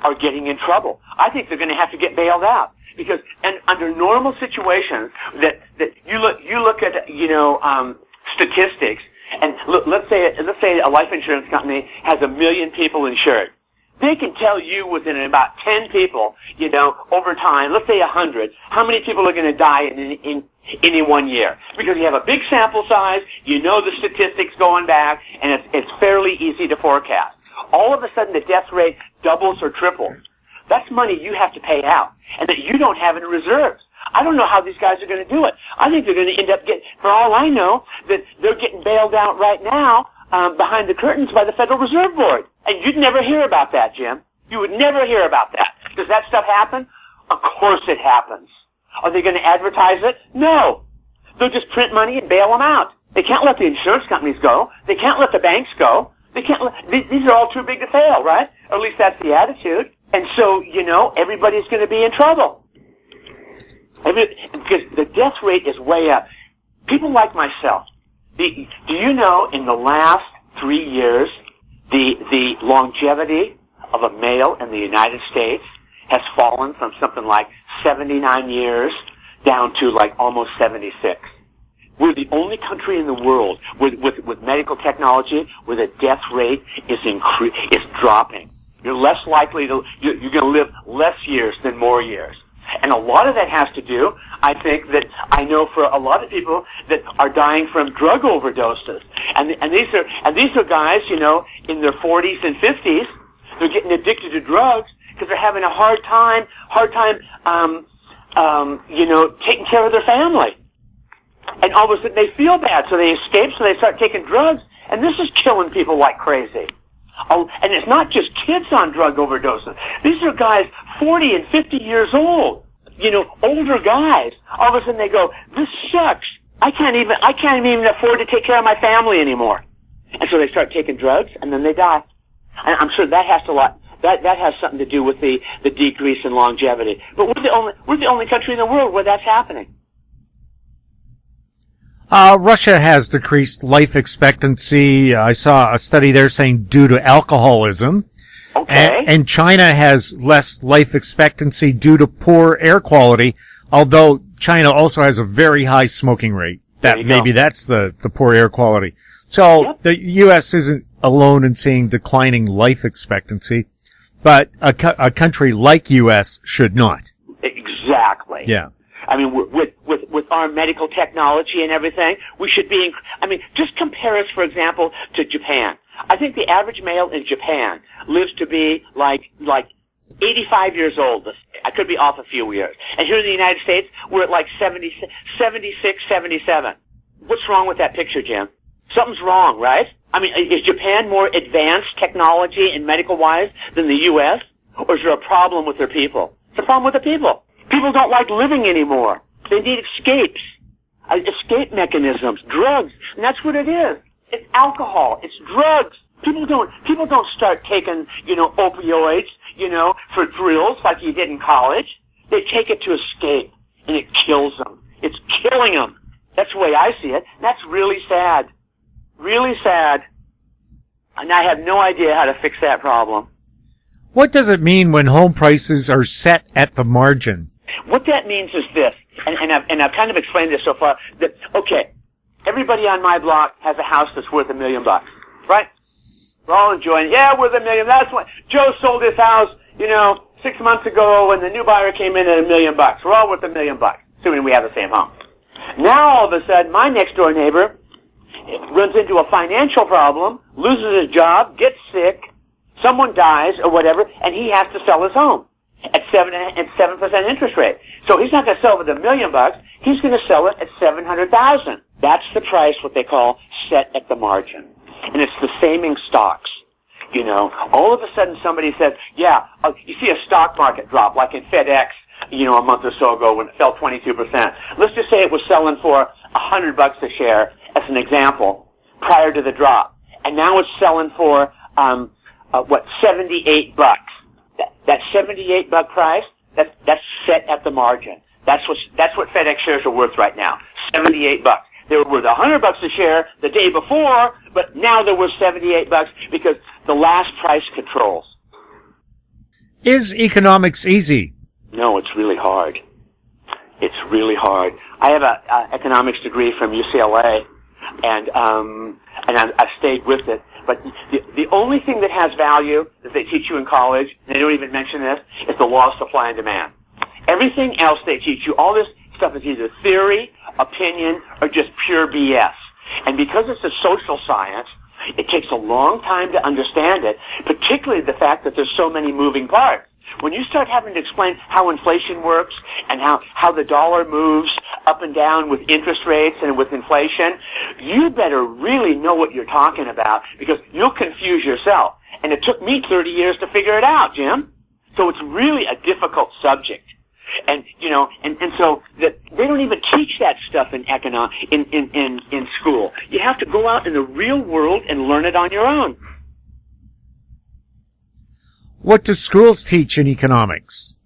are getting in trouble. I think they're going to have to get bailed out because, and under normal situations, that you look at statistics, and let's say a life insurance company has 1 million people insured. They can tell you within about 10 people, over time, let's say 100, how many people are going to die in any 1 year. Because you have a big sample size, the statistics going back, and it's fairly easy to forecast. All of a sudden, the death rate doubles or triples. That's money you have to pay out, and that you don't have in reserves. I don't know how these guys are going to do it. I think they're going to end up for all I know, that they're getting bailed out right now behind the curtains by the Federal Reserve Board. And you'd never hear about that, Jim. You would never hear about that. Does that stuff happen? Of course it happens. Are they going to advertise it? No. They'll just print money and bail them out. They can't let the insurance companies go. They can't let the banks go. They can't these are all too big to fail, right? Or at least that's the attitude. And so, everybody's going to be in trouble. Because the death rate is way up. People like myself. Do you know in the last 3 years, the longevity of a male in the United States has fallen from something like 79 years down to like almost 76. We're the only country in the world with medical technology where the death rate is dropping. You're less likely you're going to live less years than more years. And a lot of that has to do, I think, that I know for a lot of people that are dying from drug overdoses. And these are guys, you know, in their 40s and 50s. They're getting addicted to drugs because they're having a hard time, you know, taking care of their family. And all of a sudden they feel bad, so they escape, so they start taking drugs, and this is killing people like crazy. Oh, and it's not just kids on drug overdoses. These are guys 40 and 50 years old, you know, older guys. All of a sudden they go, this sucks. I can't even afford to take care of my family anymore. And so they start taking drugs, and then they die. And I'm sure that has that has something to do with the decrease in longevity. But we're the only country in the world where that's happening. Russia has decreased life expectancy. I saw a study there saying due to alcoholism. Okay. And China has less life expectancy due to poor air quality, although China also has a very high smoking rate. Maybe that's the poor air quality. So yep. The U.S. isn't alone in seeing declining life expectancy, but a country like U.S. should not. Exactly. Yeah. I mean, with our medical technology and everything, we should be, just compare us, for example, to Japan. I think the average male in Japan lives to be like 85 years old. I could be off a few years. And here in the United States, we're at like 76, 77. What's wrong with that picture, Jim? Something's wrong, right? I mean, is Japan more advanced technology and medical-wise than the U.S.? Or is there a problem with their people? It's a problem with the people. People don't like living anymore. They need escapes, escape mechanisms, drugs, and that's what it is. It's alcohol. It's drugs. People don't start taking, you know, opioids, you know, for thrills like you did in college. They take it to escape, and it kills them. It's killing them. That's the way I see it. That's really sad. Really sad. And I have no idea how to fix that problem. What does it mean when home prices are set at the margin? What that means is this, and I've kind of explained this so far, that, okay, everybody on my block has a house that's worth $1 million, right? We're all enjoying it. Yeah, worth $1 million. That's what Joe sold his house, you know, 6 months ago, and the new buyer came in at $1 million. We're all worth $1 million, assuming we have the same home. Now, all of a sudden, my next door neighbor runs into a financial problem, loses his job, gets sick, someone dies or whatever, and he has to sell his home at 7% interest rate. So he's not going to sell it at $1 million. He's going to sell it at $700,000. That's the price, what they call set at the margin. And it's the same in stocks. You know, all of a sudden somebody says, yeah, you see a stock market drop, like in FedEx, you know, a month or so ago when it fell 22%. Let's just say it was selling for $100 a share, as an example, prior to the drop. And now it's selling for, $78. That $78 price, that's set at the margin. That's what FedEx shares are worth right now. $78. They were worth $100 a share the day before, but now they're worth $78 because the last price controls. Is economics easy? No, it's really hard. It's really hard. I have an economics degree from UCLA, and I've stayed with it. But the only thing that has value that they teach you in college, and they don't even mention this, is the law of supply and demand. Everything else they teach you, all this stuff is either theory, opinion, or just pure BS. And because it's a social science, it takes a long time to understand it, particularly the fact that there's so many moving parts. When you start having to explain how inflation works and how the dollar moves up and down with interest rates and with inflation, you better really know what you're talking about because you'll confuse yourself. And it took me 30 years to figure it out, Jim. So it's really a difficult subject. And, you know, and so that they don't even teach that stuff in in school. You have to go out in the real world and learn it on your own. What do schools teach in economics?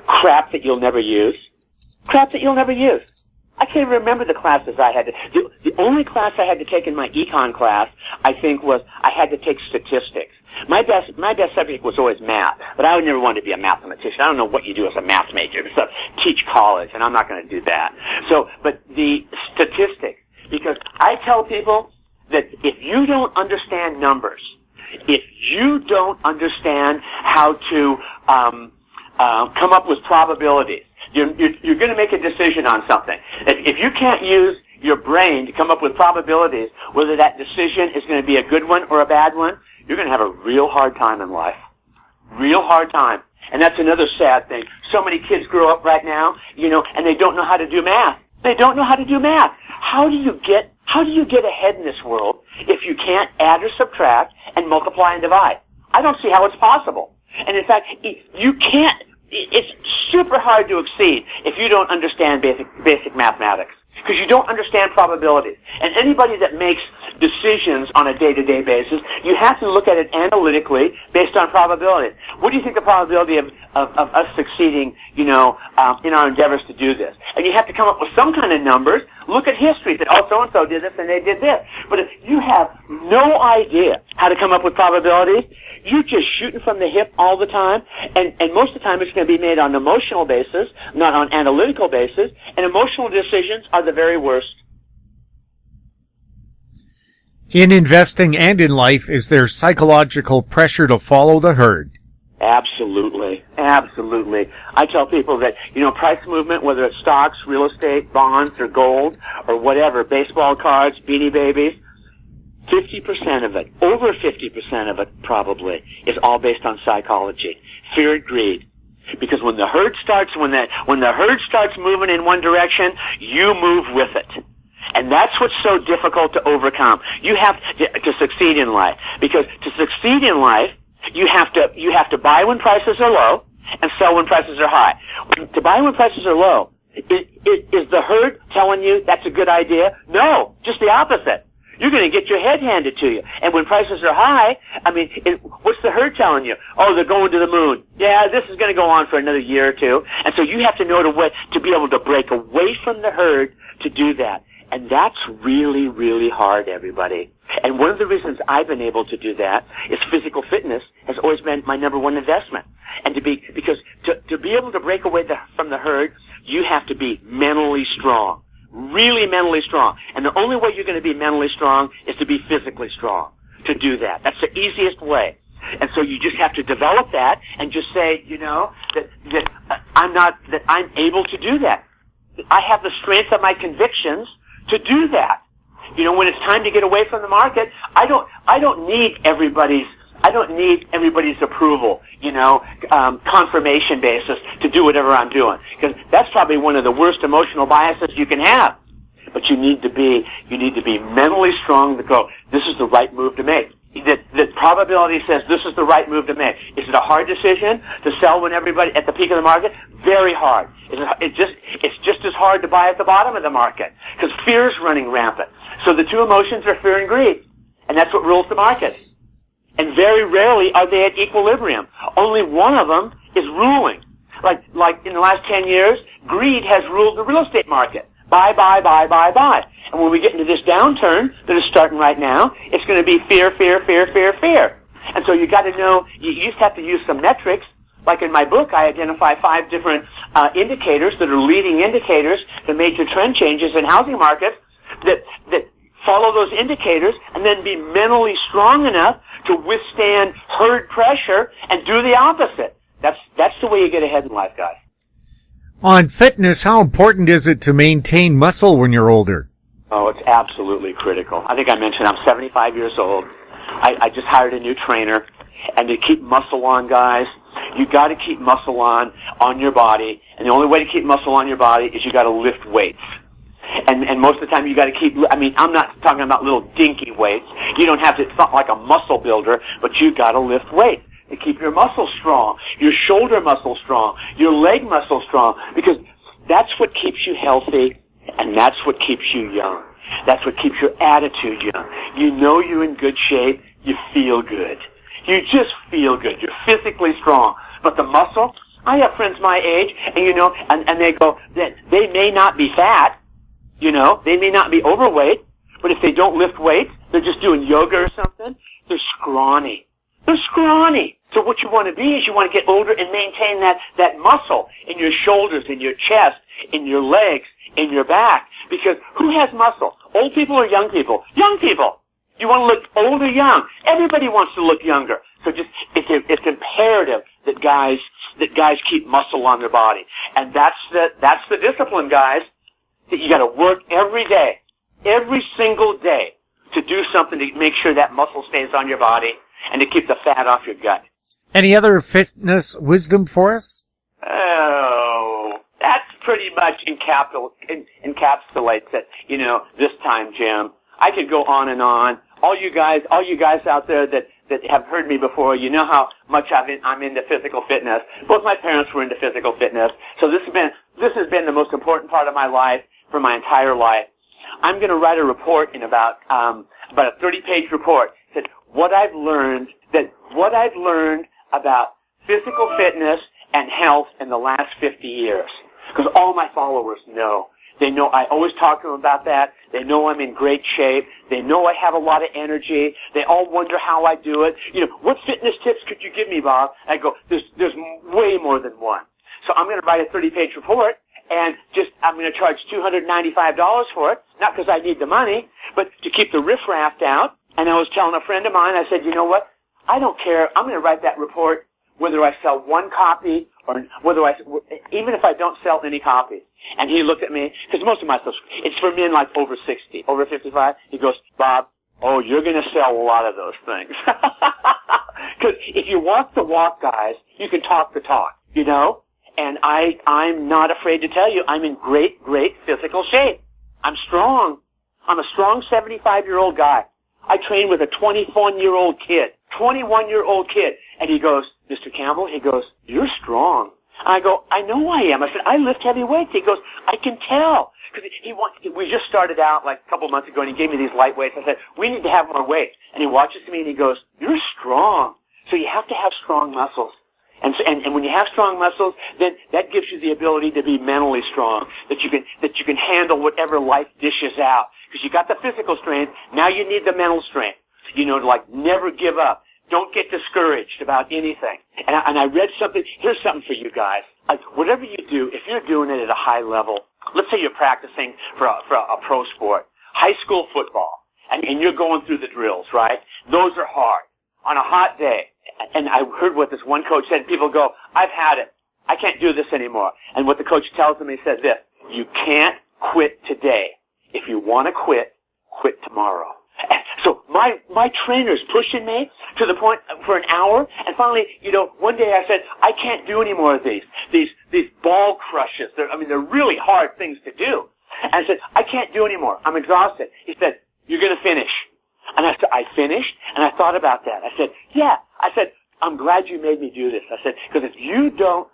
Crap that you'll never use. Crap that you'll never use. I can't even remember the classes I had to. The only class I had to take in my econ class, I think, was I had to take statistics. My best subject was always math, but I would never want to be a mathematician. I don't know what you do as a math major. So teach college, and I'm not going to do that. So, but the statistics, because I tell people that if you don't understand numbers, if you don't understand how to come up with probabilities, you're going to make a decision on something. If you can't use your brain to come up with probabilities, whether that decision is going to be a good one or a bad one, you're going to have a real hard time in life. Real hard time. And that's another sad thing. So many kids grow up right now, and they don't know how to do math. They don't know how to do math. How do you get ahead in this world if you can't add or subtract and multiply and divide? I don't see how it's possible. And in fact, you can't. It's super hard to exceed if you don't understand basic mathematics, because you don't understand probabilities. And anybody that makes decisions on a day-to-day basis, you have to look at it analytically based on probability. What do you think the probability of us succeeding, in our endeavors to do this? And you have to come up with some kind of numbers. Look at history that, so-and-so did this and they did this. But if you have no idea how to come up with probabilities, you're just shooting from the hip all the time, and most of the time it's going to be made on an emotional basis, not on analytical basis, and emotional decisions are the very worst. In investing and in life, is there psychological pressure to follow the herd? Absolutely. Absolutely. I tell people that, price movement, whether it's stocks, real estate, bonds, or gold, or whatever, baseball cards, Beanie Babies, 50% of it, over 50% of it probably, is all based on psychology. Fear and greed. Because when the herd starts moving in one direction, you move with it. And that's what's so difficult to overcome. You have to succeed in life. Because to succeed in life, you have to buy when prices are low and sell when prices are high. To buy when prices are low, is the herd telling you that's a good idea? No, just the opposite. You're going to get your head handed to you. And when prices are high, what's the herd telling you? Oh, they're going to the moon. Yeah, this is going to go on for another year or two. And so you have to know to be able to break away from the herd to do that. And that's really, really hard, everybody. And one of the reasons I've been able to do that is physical fitness has always been my number one investment. And to be able to break away from the herd, you have to be mentally strong. Really mentally strong. And the only way you're going to be mentally strong is to be physically strong. To do that. That's the easiest way. And so you just have to develop that and just say, that I'm able to do that. I have the strength of my convictions to do that. When it's time to get away from the market, I don't need everybody's approval, confirmation basis to do whatever I'm doing. Because that's probably one of the worst emotional biases you can have. But you need to be mentally strong to go, this is the right move to make. The probability says this is the right move to make. Is it a hard decision to sell when everybody at the peak of the market? Very hard. It's just as hard to buy at the bottom of the market because fear is running rampant. So the two emotions are fear and greed, and that's what rules the market. And very rarely are they at equilibrium. Only one of them is ruling. Like in the last 10 years, greed has ruled the real estate market. Buy, buy, buy, buy, buy. And when we get into this downturn that is starting right now, it's going to be fear, fear, fear, fear, fear. And so you got to know, you just have to use some metrics. Like in my book, I identify 5 different indicators that are leading indicators to major trend changes in housing markets that follow those indicators and then be mentally strong enough to withstand herd pressure and do the opposite. That's the way you get ahead in life, guys. On fitness, how important is it to maintain muscle when you're older? Oh, it's absolutely critical. I think I mentioned I'm 75 years old. I just hired a new trainer. And to keep muscle on, guys, you got to keep muscle on your body. And the only way to keep muscle on your body is you got to lift weights. And most of the time you got to keep, I'm not talking about little dinky weights. You don't have to, it's not like a muscle builder, but you got to lift weights to keep your muscles strong, your shoulder muscle strong, your leg muscle strong, because that's what keeps you healthy and that's what keeps you young. That's what keeps your attitude young. You know you're in good shape, you feel good. You just feel good. You're physically strong. But the muscle, I have friends my age, and they go, they may not be fat, they may not be overweight, but if they don't lift weights, they're just doing yoga or something, they're scrawny. They're scrawny. So what you want to be is you want to get older and maintain that muscle in your shoulders, in your chest, in your legs, in your back. Because who has muscle? Old people or young people? Young people. You want to look old or young. Everybody wants to look younger. So it's imperative that guys keep muscle on their body. And that's the discipline, guys, that you got to work every day every single day to do something to make sure that muscle stays on your body and to keep the fat off your gut. Any other fitness wisdom for us? Oh, that's pretty much encapsulates it, this time, Jim. I could go on and on. All you guys out there that have heard me before, you know how much I'm into physical fitness. Both my parents were into physical fitness. So this has been the most important part of my life for my entire life. I'm going to write a report in about a 30-page report that what I've learned about physical fitness and health in the last 50 years. Because all my followers know. They know I always talk to them about that. They know I'm in great shape. They know I have a lot of energy. They all wonder how I do it. What fitness tips could you give me, Bob? I go, there's way more than one. So I'm going to write a 30-page report, and I'm going to charge $295 for it, not because I need the money, but to keep the riffraff out. And I was telling a friend of mine, I said, you know what? I don't care. I'm going to write that report whether I sell one copy or even if I don't sell any copies. And he looked at me, because most of my stuff, it's for men like over 60, over 55. He goes, Bob, you're going to sell a lot of those things. Because if you walk the walk, guys, you can talk the talk, And I'm not afraid to tell you, I'm in great, great physical shape. I'm strong. I'm a strong 75-year-old guy. I train with a 21-year-old kid. And he goes, Mr. Campbell, he goes, you're strong. And I go, I know I am. I said, I lift heavy weights. He goes, I can tell. Because we just started out like a couple months ago, and he gave me these light weights. I said, we need to have more weight. And he watches me and he goes, you're strong. So you have to have strong muscles. And when you have strong muscles, then that gives you the ability to be mentally strong, that you can handle whatever life dishes out. Because you got the physical strength, now you need the mental strength. To never give up. Don't get discouraged about anything. And I read something. Here's something for you guys. Whatever you do, if you're doing it at a high level, let's say you're practicing for a pro sport, high school football, and you're going through the drills, right? Those are hard. On a hot day. And I heard what this one coach said. People go, I've had it. I can't do this anymore. And what the coach tells them, he says this, you can't quit today. If you want to quit tomorrow. And so my trainer's pushing me to the point for an hour, and finally, one day I said, I can't do any more of these ball crushes. They're really hard things to do. And I said, I can't do any more. I'm exhausted. He said, you're going to finish. And I said, I finished, and I thought about that. I said, yeah. I said, I'm glad you made me do this. I said, because if you don't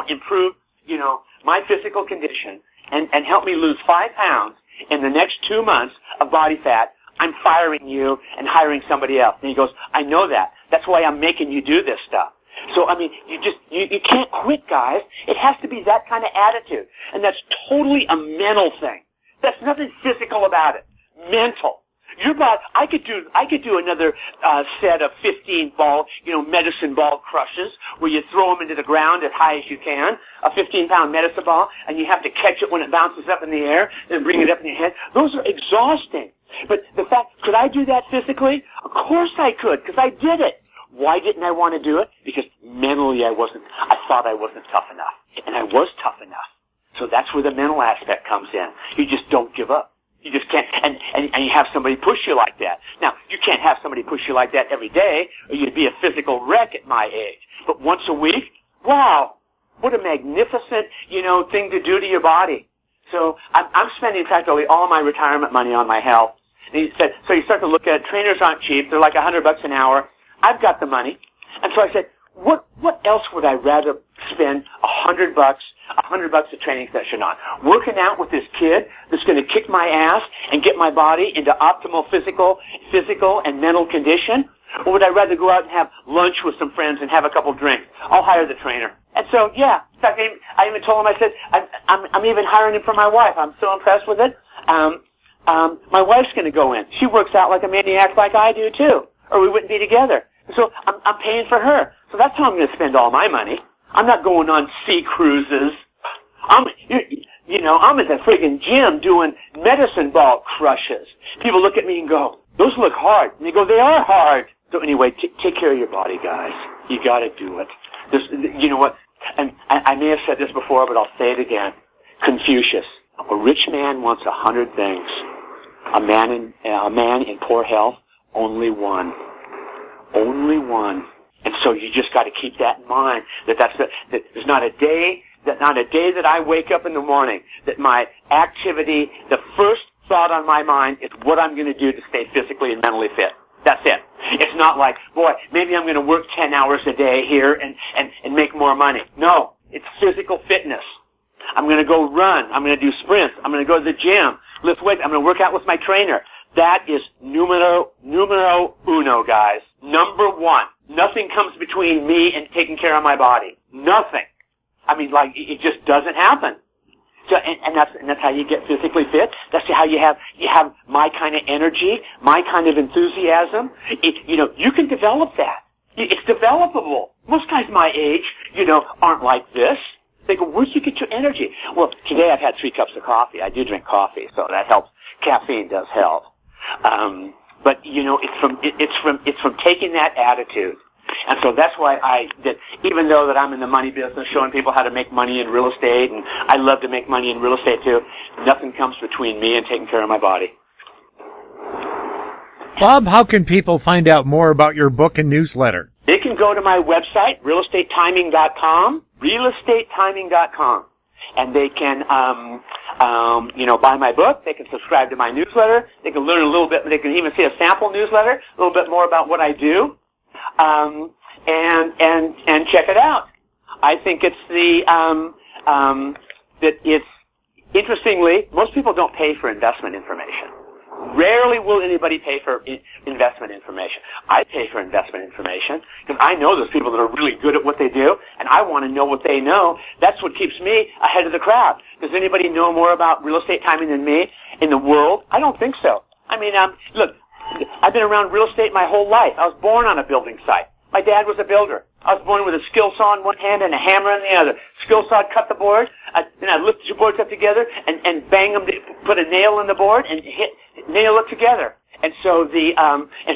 improve, my physical condition and help me lose 5 pounds in the next 2 months of body fat, I'm firing you and hiring somebody else. And he goes, I know that. That's why I'm making you do this stuff. So, you can't quit, guys. It has to be that kind of attitude. And that's totally a mental thing. There's nothing physical about it. Mental. Your body, I could do another set of 15 ball, medicine ball crushes where you throw them into the ground as high as you can, a 15-pound medicine ball, and you have to catch it when it bounces up in the air and bring it up in your head. Those are exhausting. But the fact, could I do that physically? Of course I could, because I did it. Why didn't I want to do it? Because mentally I thought I wasn't tough enough. And I was tough enough. So that's where the mental aspect comes in. You just don't give up. You just can't, and you have somebody push you like that. Now, you can't have somebody push you like that every day, or you'd be a physical wreck at my age. But once a week, wow, what a magnificent, thing to do to your body. So I'm spending practically all my retirement money on my health. And he said, so you start to look at it, trainers aren't cheap, they're like $100 an hour. I've got the money. And so I said, what else would I rather spend $100 a training session on? Working out with this kid that's going to kick my ass and get my body into optimal physical and mental condition? Or would I rather go out and have lunch with some friends and have a couple drinks? I'll hire the trainer. And so, yeah, in fact, I even told him, I said, I'm even hiring him for my wife. I'm so impressed with it. My wife's going to go in. She works out like a maniac like I do, too, or we wouldn't be together. So I'm paying for her. So that's how I'm going to spend all my money. I'm not going on sea cruises. I'm at the friggin' gym doing medicine ball crushes. People look at me and go, those look hard. And they go, they are hard. So anyway, take care of your body, guys. You got to do it. You know what? And I may have said this before, but I'll say it again. Confucius. A rich man wants 100 things. A man in poor health, only one. Only one. And so you just got to keep that in mind. That there's not a day that I wake up in the morning that my activity, the first thought on my mind is what I'm going to do to stay physically and mentally fit. That's it. It's not like, boy, maybe I'm going to work 10 hours a day here and make more money. No, it's physical fitness. I'm going to go run. I'm going to do sprints. I'm going to go to the gym, lift weights. I'm going to work out with my trainer. That is numero uno, guys. Number one. Nothing comes between me and taking care of my body. Nothing. I mean, like, it just doesn't happen. So, and that's how you get physically fit. That's how you have my kind of energy, my kind of enthusiasm. You can develop that. It's developable. Most guys my age, aren't like this. They go, where'd you get your energy? Well, today I've had 3 cups of coffee. I do drink coffee, so that helps. Caffeine does help. But it's from taking that attitude. And so that's why even though that I'm in the money business, showing people how to make money in real estate, and I love to make money in real estate too, nothing comes between me and taking care of my body. Bob, how can people find out more about your book and newsletter? They can go to my website, realestatetiming.com, realestatetiming.com. And they can, buy my book. They can subscribe to my newsletter. They can learn a little bit. They can even see a sample newsletter, a little bit more about what I do, and check it out. I think it's that it's interestingly, most people don't pay for investment information. Rarely will anybody pay for investment information. I pay for investment information because I know there's people that are really good at what they do, and I want to know what they know. That's what keeps me ahead of the crowd. Does anybody know more about real estate timing than me in the world? I don't think so. I mean, look, I've been around real estate my whole life. I was born on a building site. My dad was a builder. I was born with a skill saw in one hand and a hammer in the other. Skill saw cut the board, then I lift the boards up together and bang them, put a nail in the board and nail it together. And so in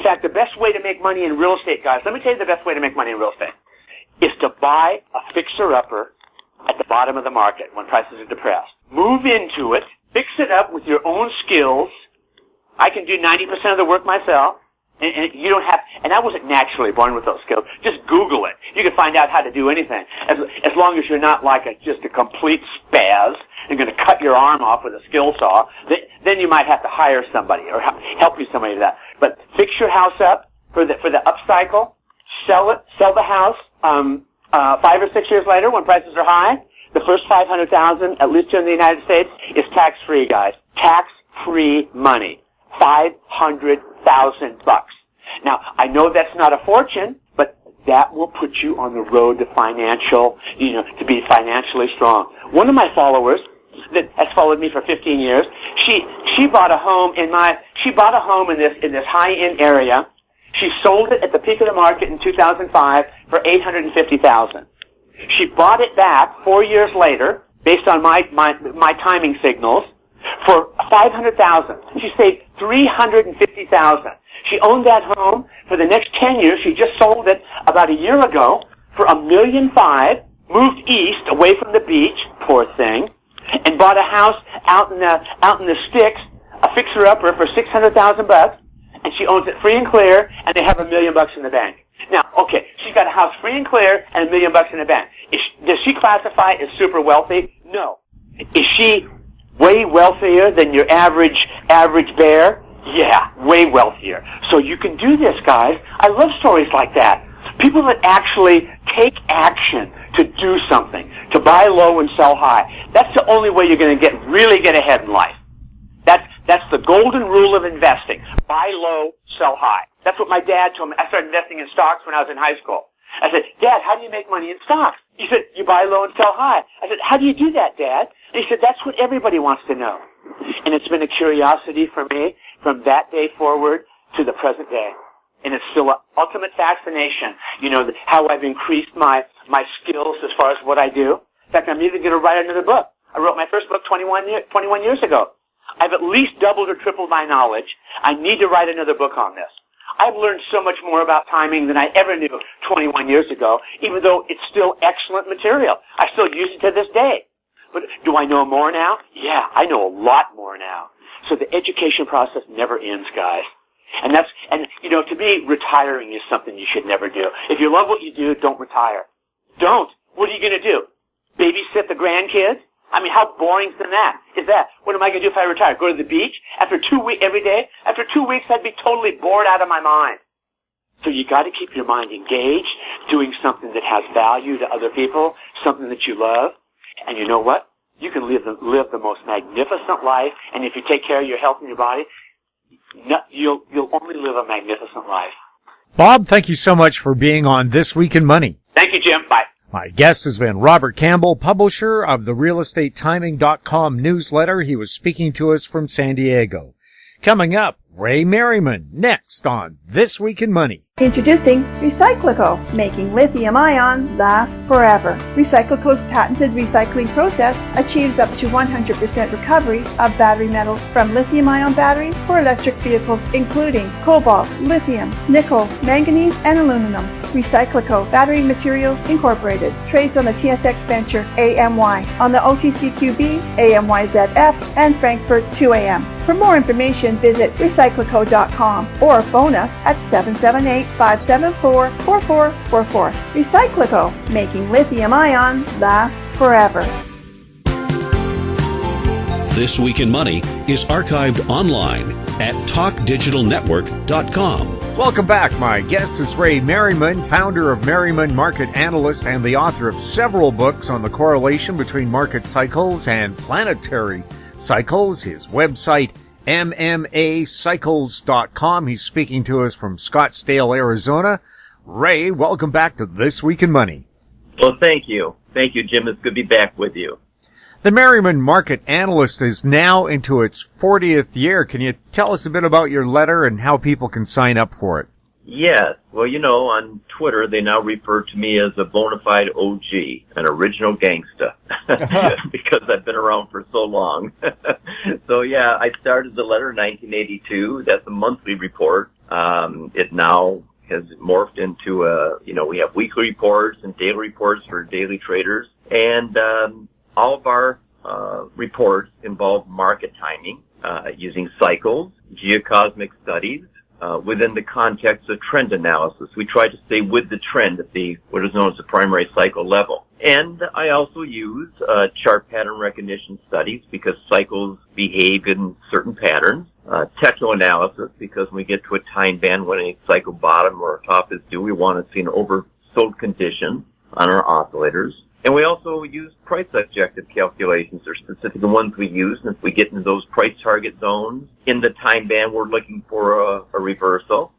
fact, the best way to make money in real estate, guys, let me tell you the best way to make money in real estate, is to buy a fixer-upper at the bottom of the market when prices are depressed. Move into it, fix it up with your own skills. I can do 90% of the work myself. And you don't have, and I wasn't naturally born with those skills. Just Google it. You can find out how to do anything. As long as you're not like just a complete spaz and going to cut your arm off with a skill saw, then you might have to hire somebody or help you somebody with that. But fix your house up for the upcycle, sell the house, 5 or 6 years later when prices are high. The first $500,000, at least here in the United States, is tax-free, guys. Tax-free money. $500,000. Now, I know that's not a fortune, but that will put you on the road to to be financially strong. One of my followers that has followed me for 15 years, she bought a home in this high-end area. She sold it at the peak of the market in 2005 for $850,000. She bought it back 4 years later, based on my timing signals, for $500,000. She saved $350,000. She owned that home for the next 10 years. She just sold it about a year ago for $1.5 million, moved east away from the beach, poor thing, and bought a house out in the sticks, a fixer-upper for $600,000, and she owns it free and clear, and they have $1 million in the bank. Now, okay, she's got a house free and clear and $1 million in the bank. Does she classify as super wealthy? No. Is she way wealthier than your average bear? Yeah, way wealthier. So you can do this, guys. I love stories like that. People that actually take action to do something, to buy low and sell high. That's the only way you're going to really get ahead in life. That's the golden rule of investing. Buy low, sell high. That's what my dad told me. I started investing in stocks when I was in high school. I said, Dad, how do you make money in stocks? He said, you buy low and sell high. I said, how do you do that, Dad? And he said, that's what everybody wants to know. And it's been a curiosity for me from that day forward to the present day. And it's still an ultimate fascination, how I've increased my skills as far as what I do. In fact, I'm even going to write another book. I wrote my first book 21 years ago. I've at least doubled or tripled my knowledge. I need to write another book on this. I've learned so much more about timing than I ever knew 21 years ago, even though it's still excellent material. I still use it to this day. But do I know more now? Yeah, I know a lot more now. So the education process never ends, guys. And to me, retiring is something you should never do. If you love what you do, don't retire. Don't. What are you going to do? Babysit the grandkids? I mean, how boring is that? What am I going to do if I retire? Go to the beach? After 2 weeks, every day? After 2 weeks, I'd be totally bored out of my mind. So you got to keep your mind engaged, doing something that has value to other people, something that you love. And you know what? You can live the most magnificent life, and if you take care of your health and your body, you'll only live a magnificent life. Bob, thank you so much for being on This Week in Money. Thank you, Jim. Bye. My guest has been Robert Campbell, publisher of the realestatetiming.com newsletter. He was speaking to us from San Diego. Coming up, Ray Merriman, next on This Week in Money. Introducing Recyclico, making lithium-ion last forever. Recyclico's patented recycling process achieves up to 100% recovery of battery metals from lithium-ion batteries for electric vehicles, including cobalt, lithium, nickel, manganese, and aluminum. Recyclico Battery Materials Incorporated trades on the TSX Venture AMY, on the OTCQB, AMYZF, and Frankfurt 2AM. For more information, visit recyclico.com or phone us at 778-574-4444. Recyclico, making lithium-ion last forever. This Week in Money is archived online at talkdigitalnetwork.com. Welcome back. My guest is Ray Merriman, founder of Merriman Market Analyst and the author of several books on the correlation between market cycles and planetary cycles. His website, MMAcycles.com. He's speaking to us from Scottsdale, Arizona. Ray, welcome back to This Week in Money. Well, thank you. Thank you, Jim. It's good to be back with you. The Merriman Market Analyst is now into its 40th year. Can you tell us a bit about your letter and how people can sign up for it? Yes. Well, on Twitter, they now refer to me as a bona fide OG, an original gangsta, because I've been around for so long. So, yeah, I started the letter in 1982. That's a monthly report. It now has morphed into we have weekly reports and daily reports for daily traders. And all of our reports involve market timing using cycles, geocosmic studies, within the context of trend analysis. We try to stay with the trend at what is known as the primary cycle level. And I also use chart pattern recognition studies because cycles behave in certain patterns. Techno-analysis, because when we get to a time band when a cycle bottom or top is due, we want to see an oversold condition on our oscillators. And we also use price objective calculations. They're specific the ones we use. And if we get into those price target zones in the time band we're looking for a reversal,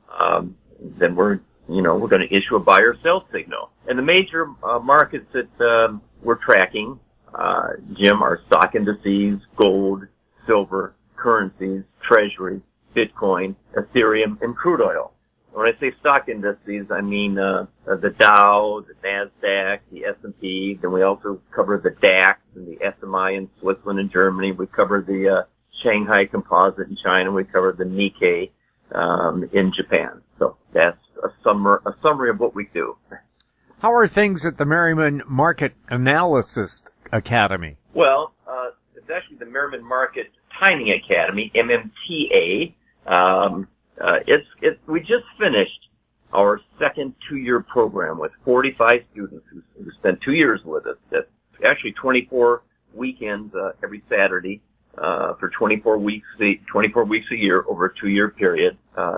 then we're going to issue a buy or sell signal. And the major markets that we're tracking, Jim, are stock indices, gold, silver, currencies, treasury, Bitcoin, Ethereum, and crude oil. When I say stock indices, I mean the Dow, the NASDAQ, the S&P. Then we also cover the DAX and the SMI in Switzerland and Germany. We cover the Shanghai Composite in China. We cover the Nikkei in Japan. So that's a summary of what we do. How are things at the Merriman Market Analyst Academy? Well, it's actually the Merriman Market Timing Academy, MMTA. We just finished our second 2-year program with 45 students who spent 2 years with us. That's actually 24 weekends every Saturday for 24 weeks a year over a 2-year period.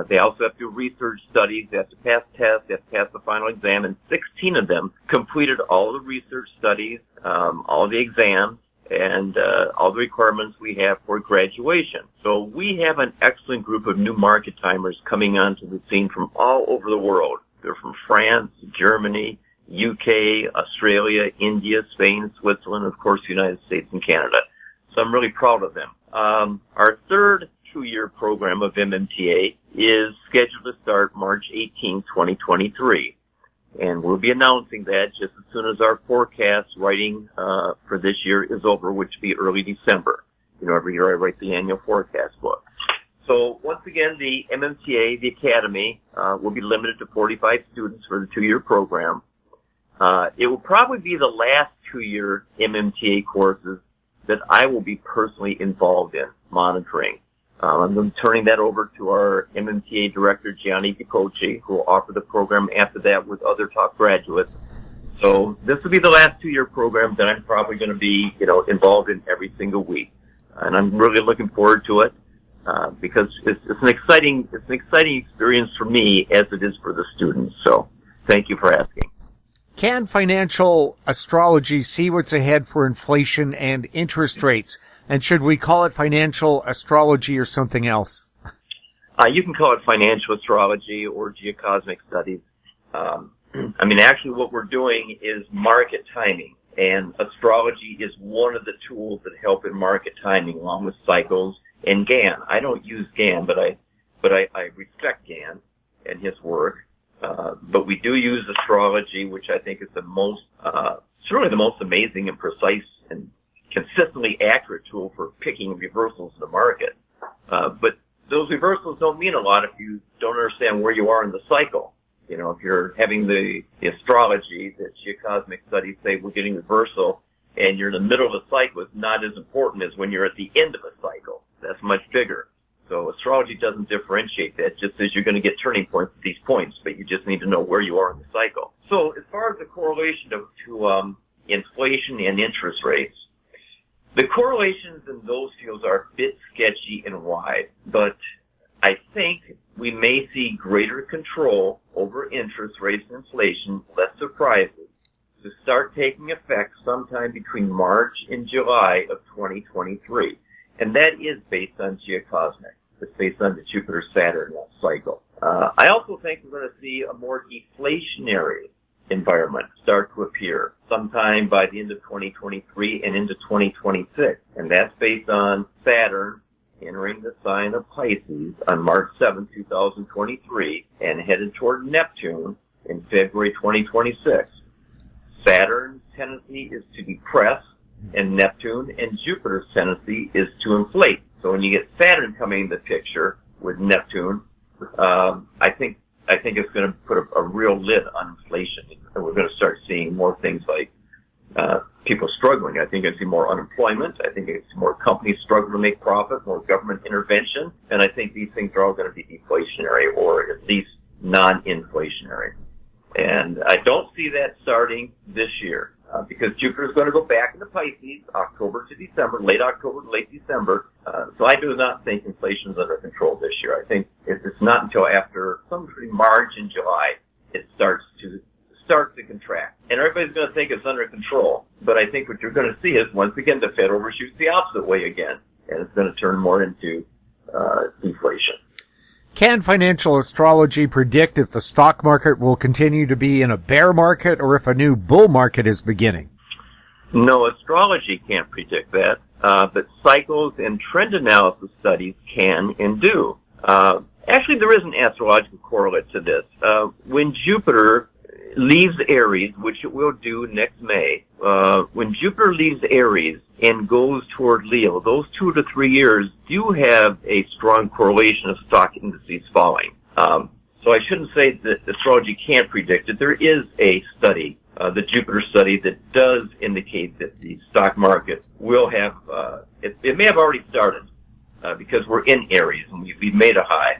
They also have to do research studies. They have to pass tests. They have to pass the final exam. And 16 of them completed all the research studies, all the exams, and all the requirements we have for graduation. So we have an excellent group of new market timers coming onto the scene from all over the world. They're from France, Germany, UK, Australia, India, Spain, Switzerland, of course, the United States and Canada. So I'm really proud of them. Our third 2-year program of MMTA is scheduled to start March 18, 2023. And we'll be announcing that just as soon as our forecast writing for this year is over, which will be early December. Every year I write the annual forecast book. So once again, the MMTA, the Academy, will be limited to 45 students for the 2-year program. It will probably be the last 2-year MMTA courses that I will be personally involved in monitoring. I'm going to be turning that over to our MMTA director, Gianni Capoci, who will offer the program after that with other top graduates. So this will be the last 2-year program that I'm probably going to be, involved in every single week. And I'm really looking forward to it, because it's an exciting experience for me as it is for the students. So thank you for asking. Can financial astrology see what's ahead for inflation and interest rates? And should we call it financial astrology or something else? You can call it financial astrology or geocosmic studies. Actually what we're doing is market timing, and astrology is one of the tools that help in market timing along with cycles and Gann. I don't use Gann, but I respect Gann and his work. But we do use astrology, which I think is certainly the most amazing and precise and consistently accurate tool for picking reversals in the market. But those reversals don't mean a lot if you don't understand where you are in the cycle. If you're having the astrology, the geocosmic studies say we're getting reversal, and you're in the middle of the cycle, it's not as important as when you're at the end of a cycle. That's much bigger. So astrology doesn't differentiate that, just as you're going to get turning points at these points, but you just need to know where you are in the cycle. So as far as the correlation to inflation and interest rates, the correlations in those fields are a bit sketchy and wide, but I think we may see greater control over interest rates and inflation, less surprises, to start taking effect sometime between March and July of 2023. And that is based on geocosmic. It's based on the Jupiter-Saturn cycle. I also think we're going to see a more deflationary environment start to appear sometime by the end of 2023 and into 2026. And that's based on Saturn entering the sign of Pisces on March 7, 2023, and headed toward Neptune in February 2026. Saturn's tendency is to depress, and Neptune and Jupiter's tendency is to inflate. So when you get Saturn coming in the picture with Neptune, I think it's going to put a real lid on inflation, and we're going to start seeing more things like people struggling. I think I see more unemployment. I think I see more companies struggling to make profit, more government intervention, and I think these things are all going to be deflationary or at least non-inflationary. And I don't see that starting this year because Jupiter is going to go back into Pisces October to December, late October to late December. So I do not think inflation is under control this year. I think it's not until after sometime March and July it starts to contract. And everybody's going to think it's under control. But I think what you're going to see is, once again, the Fed overshoots the opposite way again. And it's going to turn more into deflation. Can financial astrology predict if the stock market will continue to be in a bear market or if a new bull market is beginning? No, astrology can't predict that. But cycles and trend analysis studies can and do. Actually, there is an astrological correlate to this. When Jupiter leaves Aries, which it will do next May, when Jupiter leaves Aries and goes toward Leo, those 2 to 3 years do have a strong correlation of stock indices falling. So I shouldn't say that astrology can't predict it. There is a study, the Jupiter study, that does indicate that the stock market will have, it may have already started, because we're in Aries and we've made a high.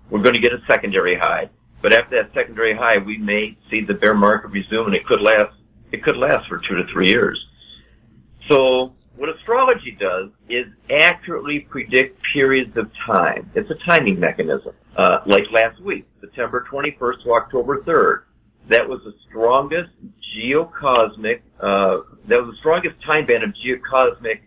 We're going to get a secondary high. But after that secondary high, we may see the bear market resume, and it could last for 2 to 3 years. So what astrology does is accurately predict periods of time. It's a timing mechanism. Like last week, September 21st to October 3rd. That was the strongest time band of geocosmic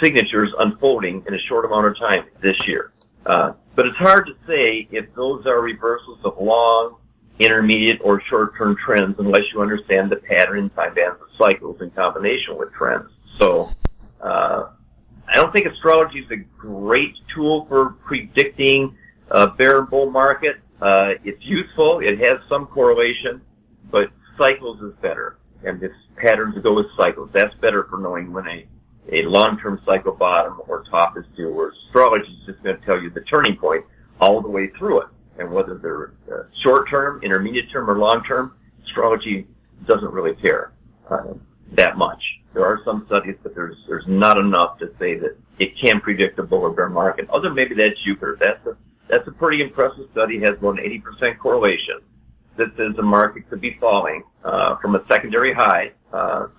signatures unfolding in a short amount of time this year. But it's hard to say if those are reversals of long, intermediate, or short-term trends unless you understand the pattern and time bands of cycles in combination with trends. So I don't think astrology is a great tool for predicting a bear and bull market. It's useful. It has some correlation, but cycles is better. And if patterns go with cycles, that's better for knowing when a long-term cycle bottom or top is due, where astrology is just going to tell you the turning point all the way through it. And whether they're short-term, intermediate-term, or long-term, astrology doesn't really care. that much. There are some studies, but there's not enough to say that it can predict a bull or bear market. Other than maybe that's Jupiter. That's a pretty impressive study. It has about an 80% correlation. This is the market could be falling from a secondary high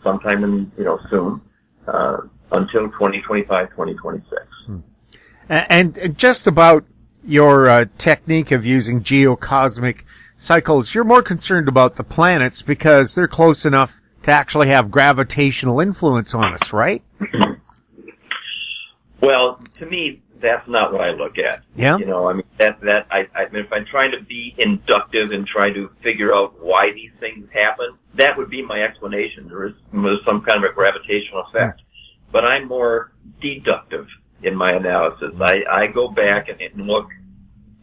sometime in soon until 2025, 2026. And just about your technique of using geocosmic cycles, you're more concerned about the planets because they're close enough to actually have gravitational influence on us, right? Well, to me, that's not what I look at. Yeah. I mean, if I'm trying to be inductive and try to figure out why these things happen, that would be my explanation. There's some kind of a gravitational effect. But I'm more deductive in my analysis. I go back and look,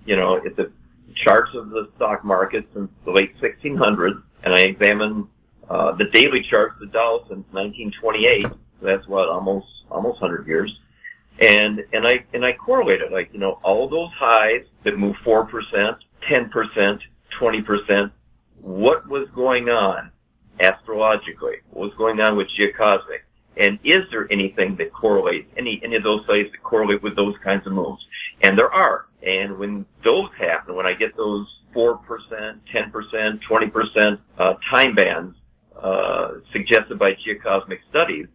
at the charts of the stock market since the late 1600s, and I examine the daily charts of the Dow since 1928. That's almost 100 years. And I correlate it, all those highs that move 4%, 10%, 20%, what was going on astrologically? What was going on with geocosmic? And is there anything that correlates, any of those studies that correlate with those kinds of moves? And there are. And when those happen, when I get those 4%, 10%, 20% time bands suggested by geocosmic studies,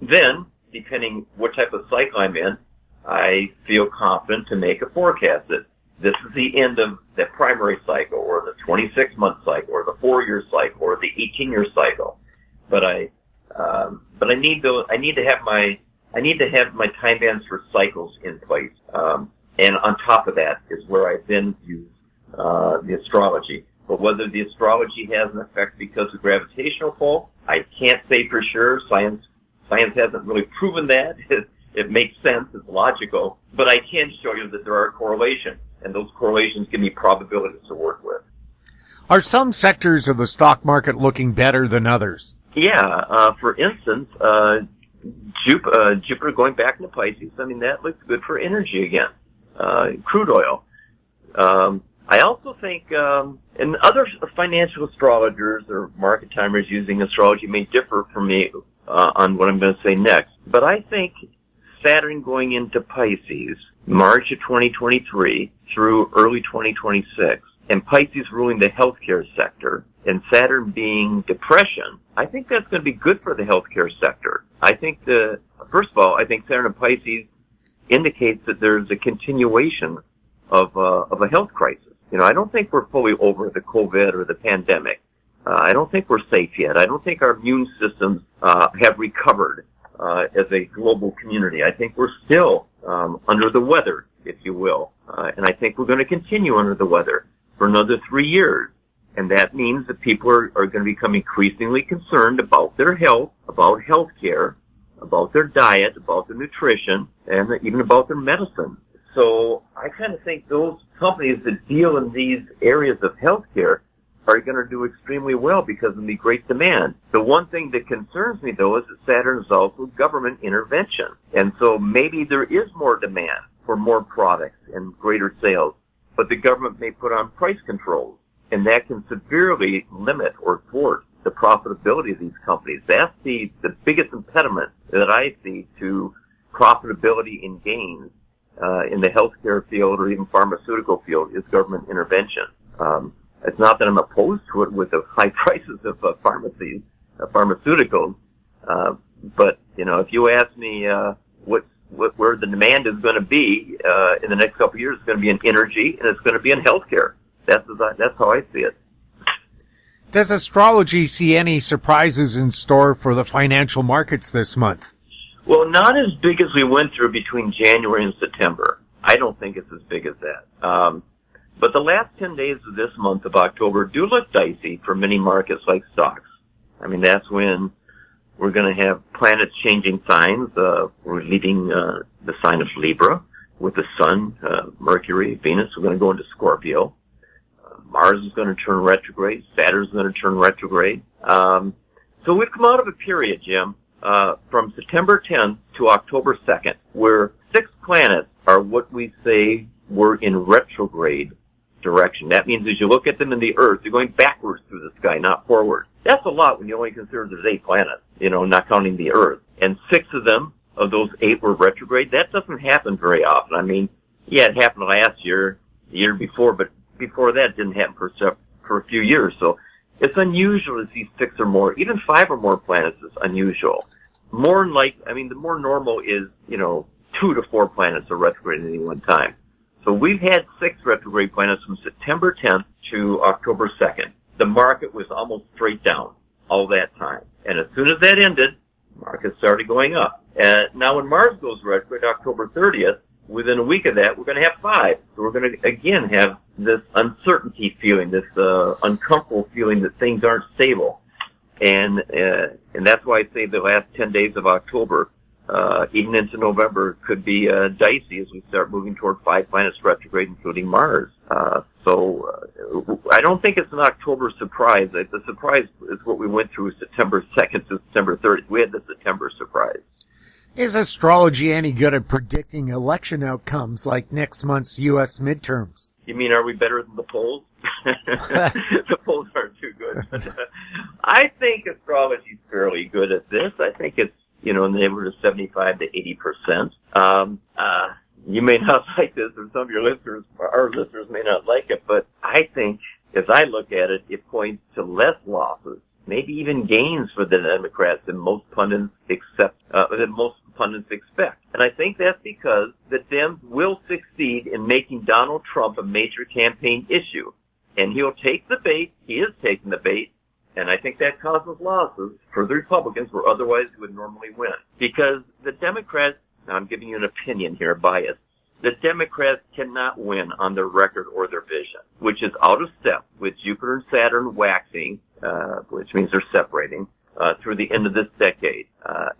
then, depending what type of cycle I'm in, I feel confident to make a forecast that this is the end of the primary cycle, or the 26-month cycle, or the 4-year cycle, or the 18-year cycle. But I need to have my time bands for cycles in place. And on top of that is where I then use the astrology. But whether the astrology has an effect because of gravitational pull, I can't say for sure. Science hasn't really proven that. It makes sense. It's logical. But I can show you that there are correlations, and those correlations give me probabilities to work with. Are some sectors of the stock market looking better than others? Yeah. For instance, Jupiter going back into Pisces, I mean, that looks good for energy again. Crude oil. I also think, and other financial astrologers or market timers using astrology may differ from me on what I'm going to say next. But I think Saturn going into Pisces, March of 2023 through early 2026, and Pisces ruling the healthcare sector, and Saturn being depression, I think that's going to be good for the healthcare sector. I think first of all, I think Saturn and Pisces indicates that there's a continuation of a health crisis. I don't think we're fully over the COVID or the pandemic. I don't think we're safe yet. I don't think our immune systems have recovered as a global community. I think we're still under the weather, if you will. And I think we're going to continue under the weather for another 3 years. And that means that people are going to become increasingly concerned about their health, about health care, about their diet, about their nutrition, and even about their medicine. So I kind of think those companies that deal in these areas of healthcare are going to do extremely well because of the great demand. The one thing that concerns me, though, is that Saturn is also government intervention. And so maybe there is more demand for more products and greater sales, but the government may put on price controls, and that can severely limit or thwart the profitability of these companies. That's the biggest impediment that I see to profitability and gains in the healthcare field or even pharmaceutical field is government intervention. It's not that I'm opposed to it with the high prices of pharmaceuticals, but if you ask me where the demand is going to be in the next couple of years, it's going to be in energy and it's going to be in healthcare. That's how I see it. Does astrology see any surprises in store for the financial markets this month? Well, not as big as we went through between January and September. I don't think it's as big as that. But the last 10 days of this month of October do look dicey for many markets like stocks. I mean, that's when we're going to have planets changing signs. We're leaving the sign of Libra with the Sun, Mercury, Venus. We're going to go into Scorpio. Mars is going to turn retrograde. Saturn is going to turn retrograde. So we've come out of a period, Jim, from September 10th to October 2nd, where 6 planets are what we say were in retrograde direction. That means as you look at them in the Earth, they're going backwards through the sky, not forward. That's a lot when you only consider there's 8 planets, not counting the Earth. And 6 of them, of those 8 were retrograde. That doesn't happen very often. I mean, yeah, it happened last year, the year before, but before that it didn't happen for a few years. So it's unusual to see 6 or more. Even 5 or more planets is unusual. The more normal is, 2 to 4 planets are retrograde at any one time. So we've had 6 retrograde planets from September 10th to October 2nd. The market was almost straight down all that time. And as soon as that ended, the market started going up. Now when Mars goes retrograde October 30th, within a week of that, we're going to have 5. So we're going to, again, have this uncertainty feeling, this uncomfortable feeling that things aren't stable. And that's why I say the last 10 days of October, even into November, could be dicey as we start moving toward 5 planets retrograde, including Mars. So I don't think it's an October surprise. The surprise is what we went through September 2nd to September 30th. We had the September surprise. Is astrology any good at predicting election outcomes like next month's U.S. midterms? You mean, are we better than the polls? The polls aren't too good. I think astrology is fairly good at this. I think it's, in the neighborhood of 75 to 80%. You may not like this, or some of our listeners may not like it, but I think, as I look at it, it points to less losses, maybe even gains for the Democrats than most pundits expect. And I think that's because the Dems will succeed in making Donald Trump a major campaign issue. And he'll take the bait. He is taking the bait. And I think that causes losses for the Republicans where otherwise he would normally win. Because the Democrats, now I'm giving you an opinion here, bias, the Democrats cannot win on their record or their vision, which is out of step with Jupiter and Saturn waxing, which means they're separating, through the end of this decade.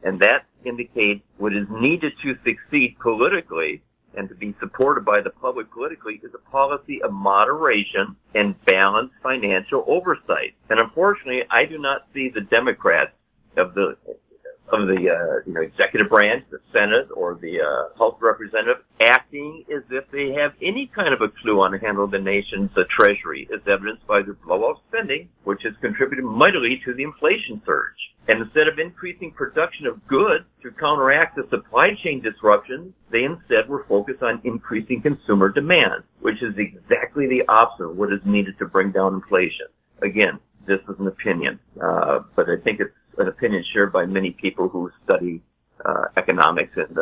And that indicates what is needed to succeed politically and to be supported by the public politically is a policy of moderation and balanced financial oversight. And unfortunately, I do not see the Democrats of the executive branch, the Senate, or the House of Representatives acting as if they have any kind of a clue on the handle of the nation's treasury, as evidenced by their blowout spending, which has contributed mightily to the inflation surge. And instead of increasing production of goods to counteract the supply chain disruptions, they instead were focused on increasing consumer demand, which is exactly the opposite of what is needed to bring down inflation. Again, this is an opinion, but I think it's an opinion shared by many people who study economics and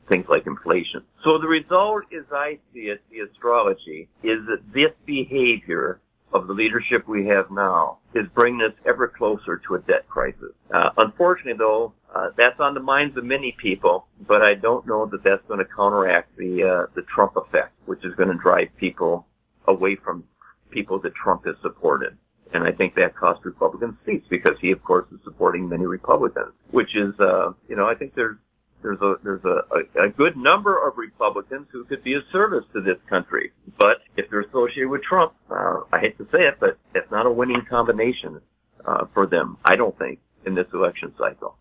things like inflation. So the result, as I see it, the astrology, is that this behavior of the leadership we have now is bringing us ever closer to a debt crisis. Unfortunately, though, that's on the minds of many people, but I don't know that that's going to counteract the Trump effect, which is going to drive people away from people that Trump has supported. And I think that cost Republicans seats because he, of course, is supporting many Republicans, which is, I think there's a good number of Republicans who could be of service to this country. But if they're associated with Trump, I hate to say it, but it's not a winning combination for them, I don't think, in this election cycle.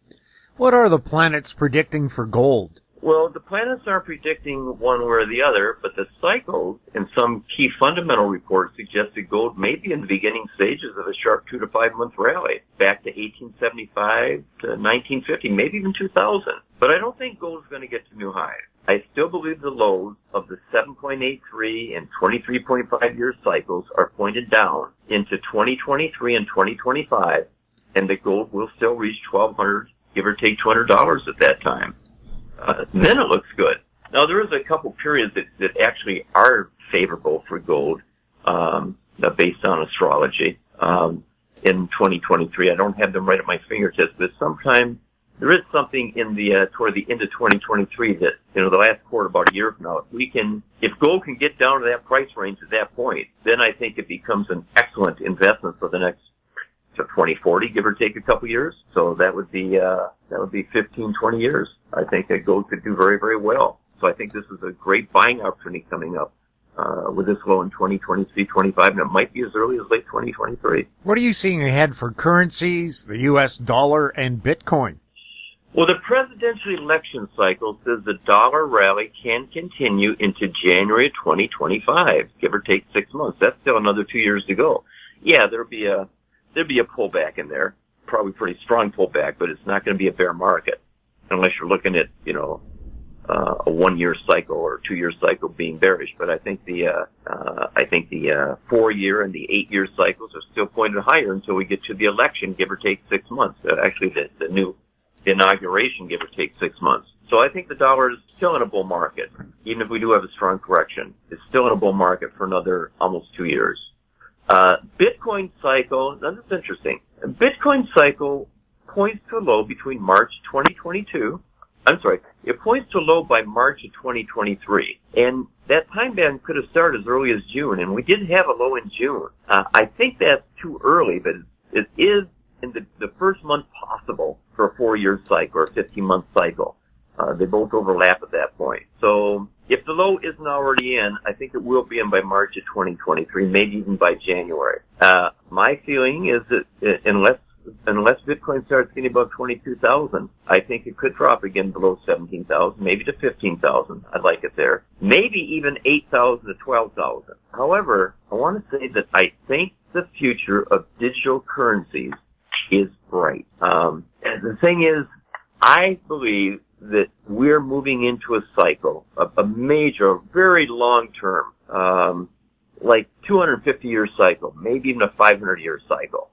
What are the planets predicting for gold? Well, the planets aren't predicting one way or the other, but the cycles in some key fundamental reports suggest that gold may be in the beginning stages of a sharp 2 to 5 month rally back to 1875 to 1950, maybe even 2000. But I don't think gold is going to get to new highs. I still believe the lows of the 7.83 and 23.5 year cycles are pointed down into 2023 and 2025, and that gold will still reach $1,200, give or take $200 at that time. Then it looks good. Now, there is a couple periods that actually are favorable for gold, based on astrology, in 2023. I don't have them right at my fingertips, but sometime there is something in the, toward the end of 2023 that, the last quarter, about a year from now, if gold can get down to that price range at that point, then I think it becomes an excellent investment for the next, 2040, give or take a couple years. So that would be 15, 20 years. I think that gold could do very, very well. So I think this is a great buying opportunity coming up, with this low in 2023, 25, and it might be as early as late 2023. What are you seeing ahead for currencies, the U.S. dollar, and Bitcoin? Well, the presidential election cycle says the dollar rally can continue into January 2025, give or take 6 months. That's still another 2 years to go. Yeah, there'd be a pullback in there, probably pretty strong pullback, but it's not going to be a bear market unless you're looking at, a 1 year cycle or 2 year cycle being bearish. But I think the 4 year and the 8 year cycles are still pointed higher until we get to the election, give or take 6 months. Actually, the inauguration, give or take 6 months. So I think the dollar is still in a bull market, even if we do have a strong correction. It's still in a bull market for another almost 2 years. Bitcoin cycle, now that's interesting. Bitcoin cycle points to a low between March 2022. It points to a low by March of 2023. And that time band could have started as early as June, and we did have a low in June. I think that's too early, but it is in the first month possible for a 4 year cycle or a 15-month cycle. They both overlap at that point. So if the low isn't already in, I think it will be in by March of 2023, maybe even by January. My feeling is that unless Bitcoin starts getting above 22,000, I think it could drop again below 17,000, maybe to 15,000. I'd like it there. Maybe even 8,000 to 12,000. However, I want to say that I think the future of digital currencies is bright. And the thing is, I believe that we're moving into a cycle, a major, very long-term, like 250-year cycle, maybe even a 500-year cycle,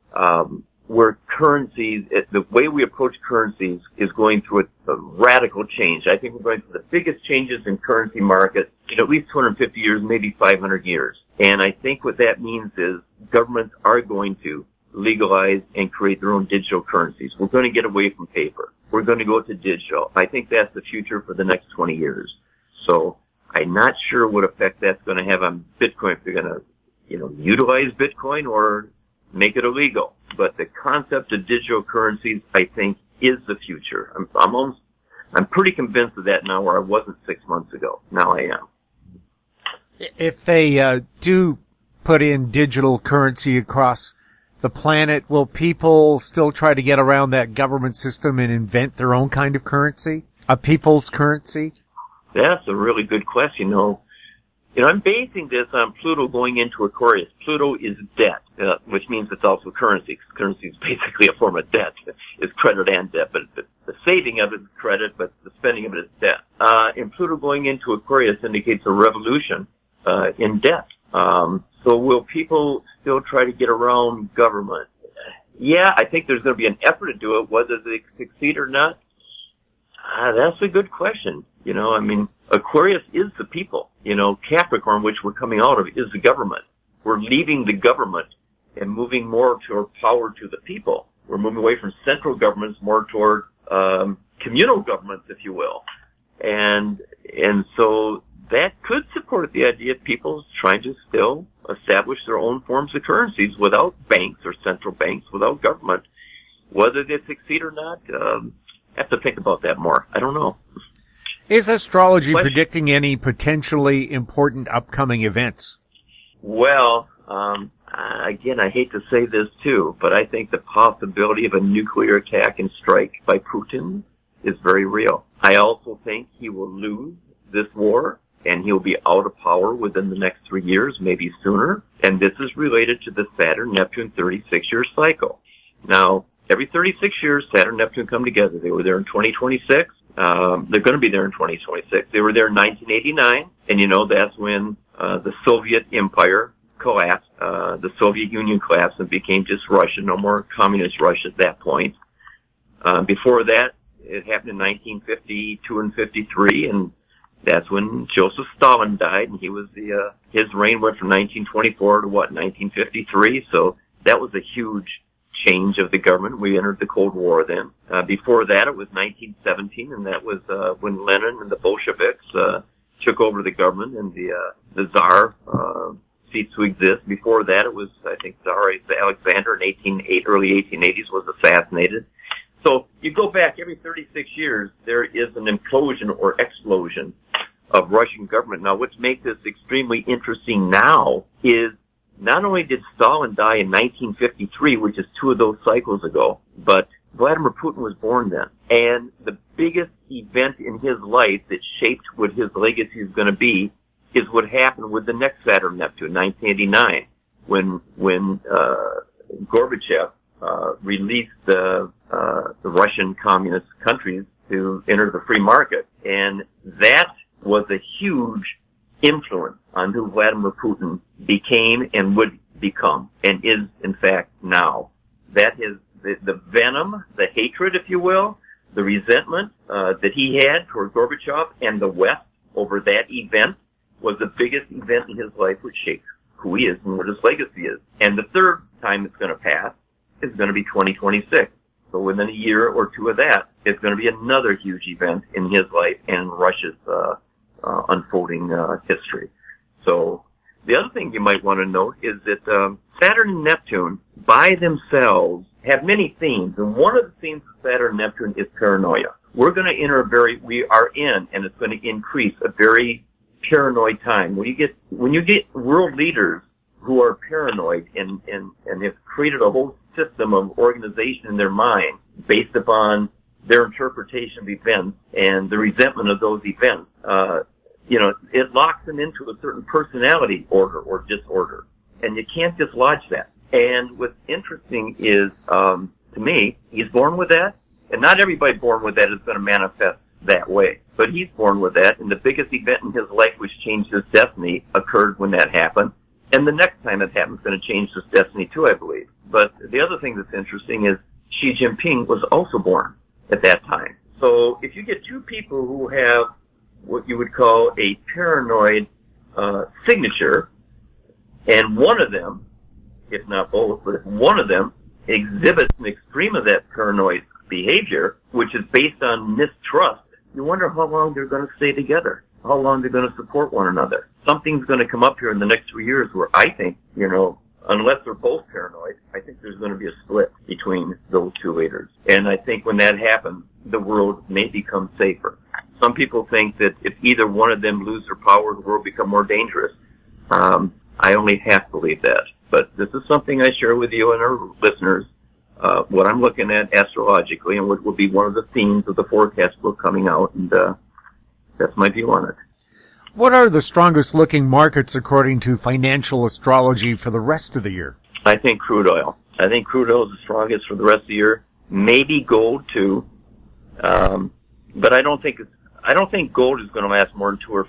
where currencies, the way we approach currencies is going through a radical change. I think we're going through the biggest changes in currency markets in at least 250 years, maybe 500 years. And I think what that means is governments are going to legalize and create their own digital currencies. We're going to get away from paper. We're going to go to digital. I think that's the future for the next 20 years. So I'm not sure what effect that's going to have on Bitcoin, if they're going to, utilize Bitcoin or make it illegal. But the concept of digital currencies, I think, is the future. I'm pretty convinced of that now, where I wasn't 6 months ago. Now I am. If they do put in digital currency across the planet, will people still try to get around that government system and invent their own kind of currency, a people's currency? That's a really good question. I'm basing this on Pluto going into Aquarius. Pluto is debt, which means it's also currency. Currency is basically a form of debt. It's credit and debt, but the saving of it is credit, but the spending of it is debt. And Pluto going into Aquarius indicates a revolution in debt. So will people still try to get around government? Yeah, I think there's going to be an effort to do it. Whether they succeed or not, that's a good question. Aquarius is the people. Capricorn, which we're coming out of, is the government. We're leaving the government and moving more toward power to the people. We're moving away from central governments more toward communal governments, if you will. And so that could support the idea of people trying to still establish their own forms of currencies without banks or central banks, without government. Whether they succeed or not, I have to think about that more. I don't know. Is astrology predicting any potentially important upcoming events? Well, again, I hate to say this too, but I think the possibility of a nuclear attack and strike by Putin is very real. I also think he will lose this war, and he'll be out of power within the next 3 years, maybe sooner. And this is related to the Saturn-Neptune 36-year cycle. Now, every 36 years, Saturn and Neptune come together. They were there in 2026. They're going to be there in 2026. They were there in 1989, and that's when the Soviet Empire collapsed. The Soviet Union collapsed and became just Russia, no more communist Russia at that point. Before that, it happened in 1952 and 53, and that's when Joseph Stalin died, and his reign went from 1924 to 1953. So that was a huge change of the government. We entered the Cold War then. Before that, it was 1917, and that was when Lenin and the Bolsheviks took over the government, and the Tsar ceased to exist. Before that, it was, I think, Tsar Alexander in early 1880s was assassinated. So you go back every 36 years, there is an implosion or explosion of Russian government. Now, what makes this extremely interesting now is not only did Stalin die in 1953, which is 2 of those cycles ago, but Vladimir Putin was born then. And the biggest event in his life that shaped what his legacy is going to be is what happened with the next Saturn Neptune, 1989, when Gorbachev released the Russian communist countries to enter the free market. And that was a huge influence on who Vladimir Putin became and would become, and is, in fact, now. That is the venom, the hatred, if you will, the resentment that he had toward Gorbachev and the West over that event was the biggest event in his life, which shaped who he is and what his legacy is. And the third time it's going to pass is going to be 2026. So within a year or two of that, it's going to be another huge event in his life and Russia's unfolding history. So the other thing you might want to note is that Saturn and Neptune by themselves have many themes, and one of the themes of Saturn and Neptune is paranoia. We're going to enter and it's going to increase a very paranoid time. When you get world leaders who are paranoid and have created a whole system of organization in their mind based upon their interpretation of events and the resentment of those events, it locks them into a certain personality order or disorder, and you can't dislodge that. And what's interesting is, to me, he's born with that, and not everybody born with that is going to manifest that way. But he's born with that, and the biggest event in his life which changed his destiny occurred when that happened. And the next time it happens is going to change his destiny too, I believe. But the other thing that's interesting is Xi Jinping was also born at that time. So if you get two people who have what you would call a paranoid signature, and one of them, if not both, but if one of them exhibits an extreme of that paranoid behavior, which is based on mistrust, you wonder how long they're going to stay together, how long they're going to support one another. Something's going to come up here in the next 3 years where I think, unless they're both paranoid, I think there's going to be a split between those two leaders. And I think when that happens, the world may become safer. Some people think that if either one of them lose their power, the world will become more dangerous. I only half believe that. But this is something I share with you and our listeners, what I'm looking at astrologically and what will be one of the themes of the forecast book coming out, and that's my view on it. What are the strongest looking markets according to financial astrology for the rest of the year? I think crude oil. I think crude oil is the strongest for the rest of the year. Maybe gold too. But I don't think gold is going to last more than 2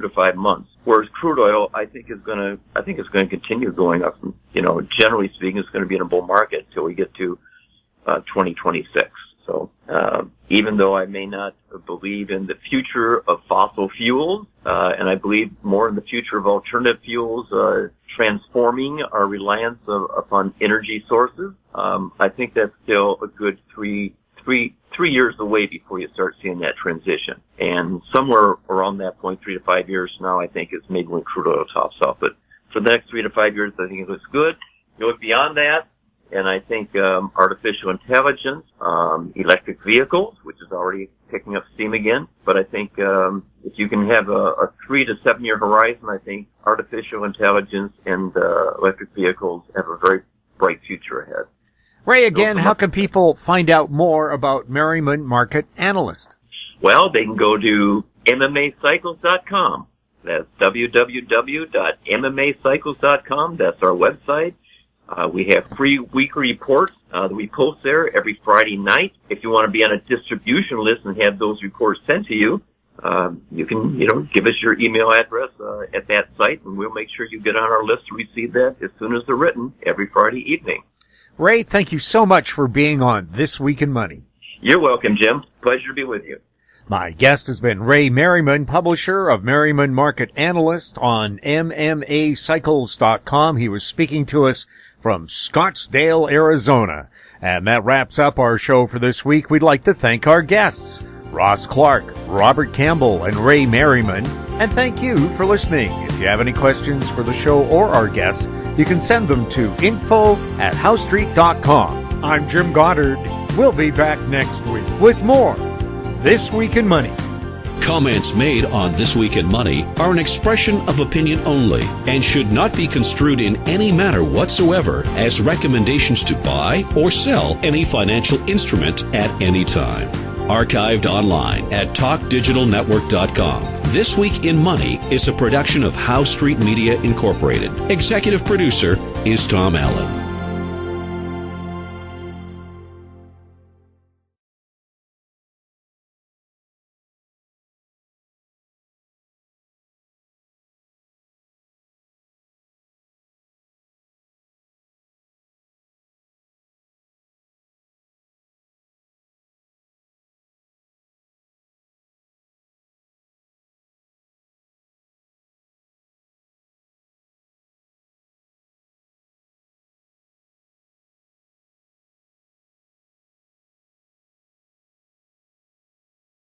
to 5 months. Whereas crude oil, I think it's going to continue going up. Generally speaking, it's going to be in a bull market until we get to 2026. So even though I may not believe in the future of fossil fuels, and I believe more in the future of alternative fuels transforming our reliance upon energy sources, I think that's still a good three years away before you start seeing that transition. And somewhere around that point, 3 to 5 years from now, I think is maybe when crude oil tops off. But for the next 3 to 5 years, I think it looks good. You look beyond that, and I think artificial intelligence, electric vehicles, which is already picking up steam again. But I think if you can have a 3 to 7 year horizon, I think artificial intelligence and electric vehicles have a very bright future ahead. Ray, again, how can people find out more about Merriman Market Analyst? Well, they can go to MMAcycles.com. That's www.MMAcycles.com. That's our website. We have free weekly reports that we post there every Friday night. If you want to be on a distribution list and have those reports sent to you, you can, give us your email address at that site, and we'll make sure you get on our list to receive that as soon as they're written every Friday evening. Ray, thank you so much for being on This Week in Money. You're welcome, Jim. Pleasure to be with you. My guest has been Ray Merriman, publisher of Merriman Market Analyst on MMAcycles.com. He was speaking to us from Scottsdale, Arizona. And that wraps up our show for this week. We'd like to thank our guests, Ross Clark, Robert Campbell, and Ray Merriman. And thank you for listening. If you have any questions for the show or our guests, you can send them to info@howstreet.com. I'm Jim Goddard. We'll be back next week with more This Week in Money. Comments made on This Week in Money are an expression of opinion only and should not be construed in any manner whatsoever as recommendations to buy or sell any financial instrument at any time. Archived online at talkdigitalnetwork.com. This Week in Money is a production of Howe Street Media Incorporated. Executive producer is Tom Allen.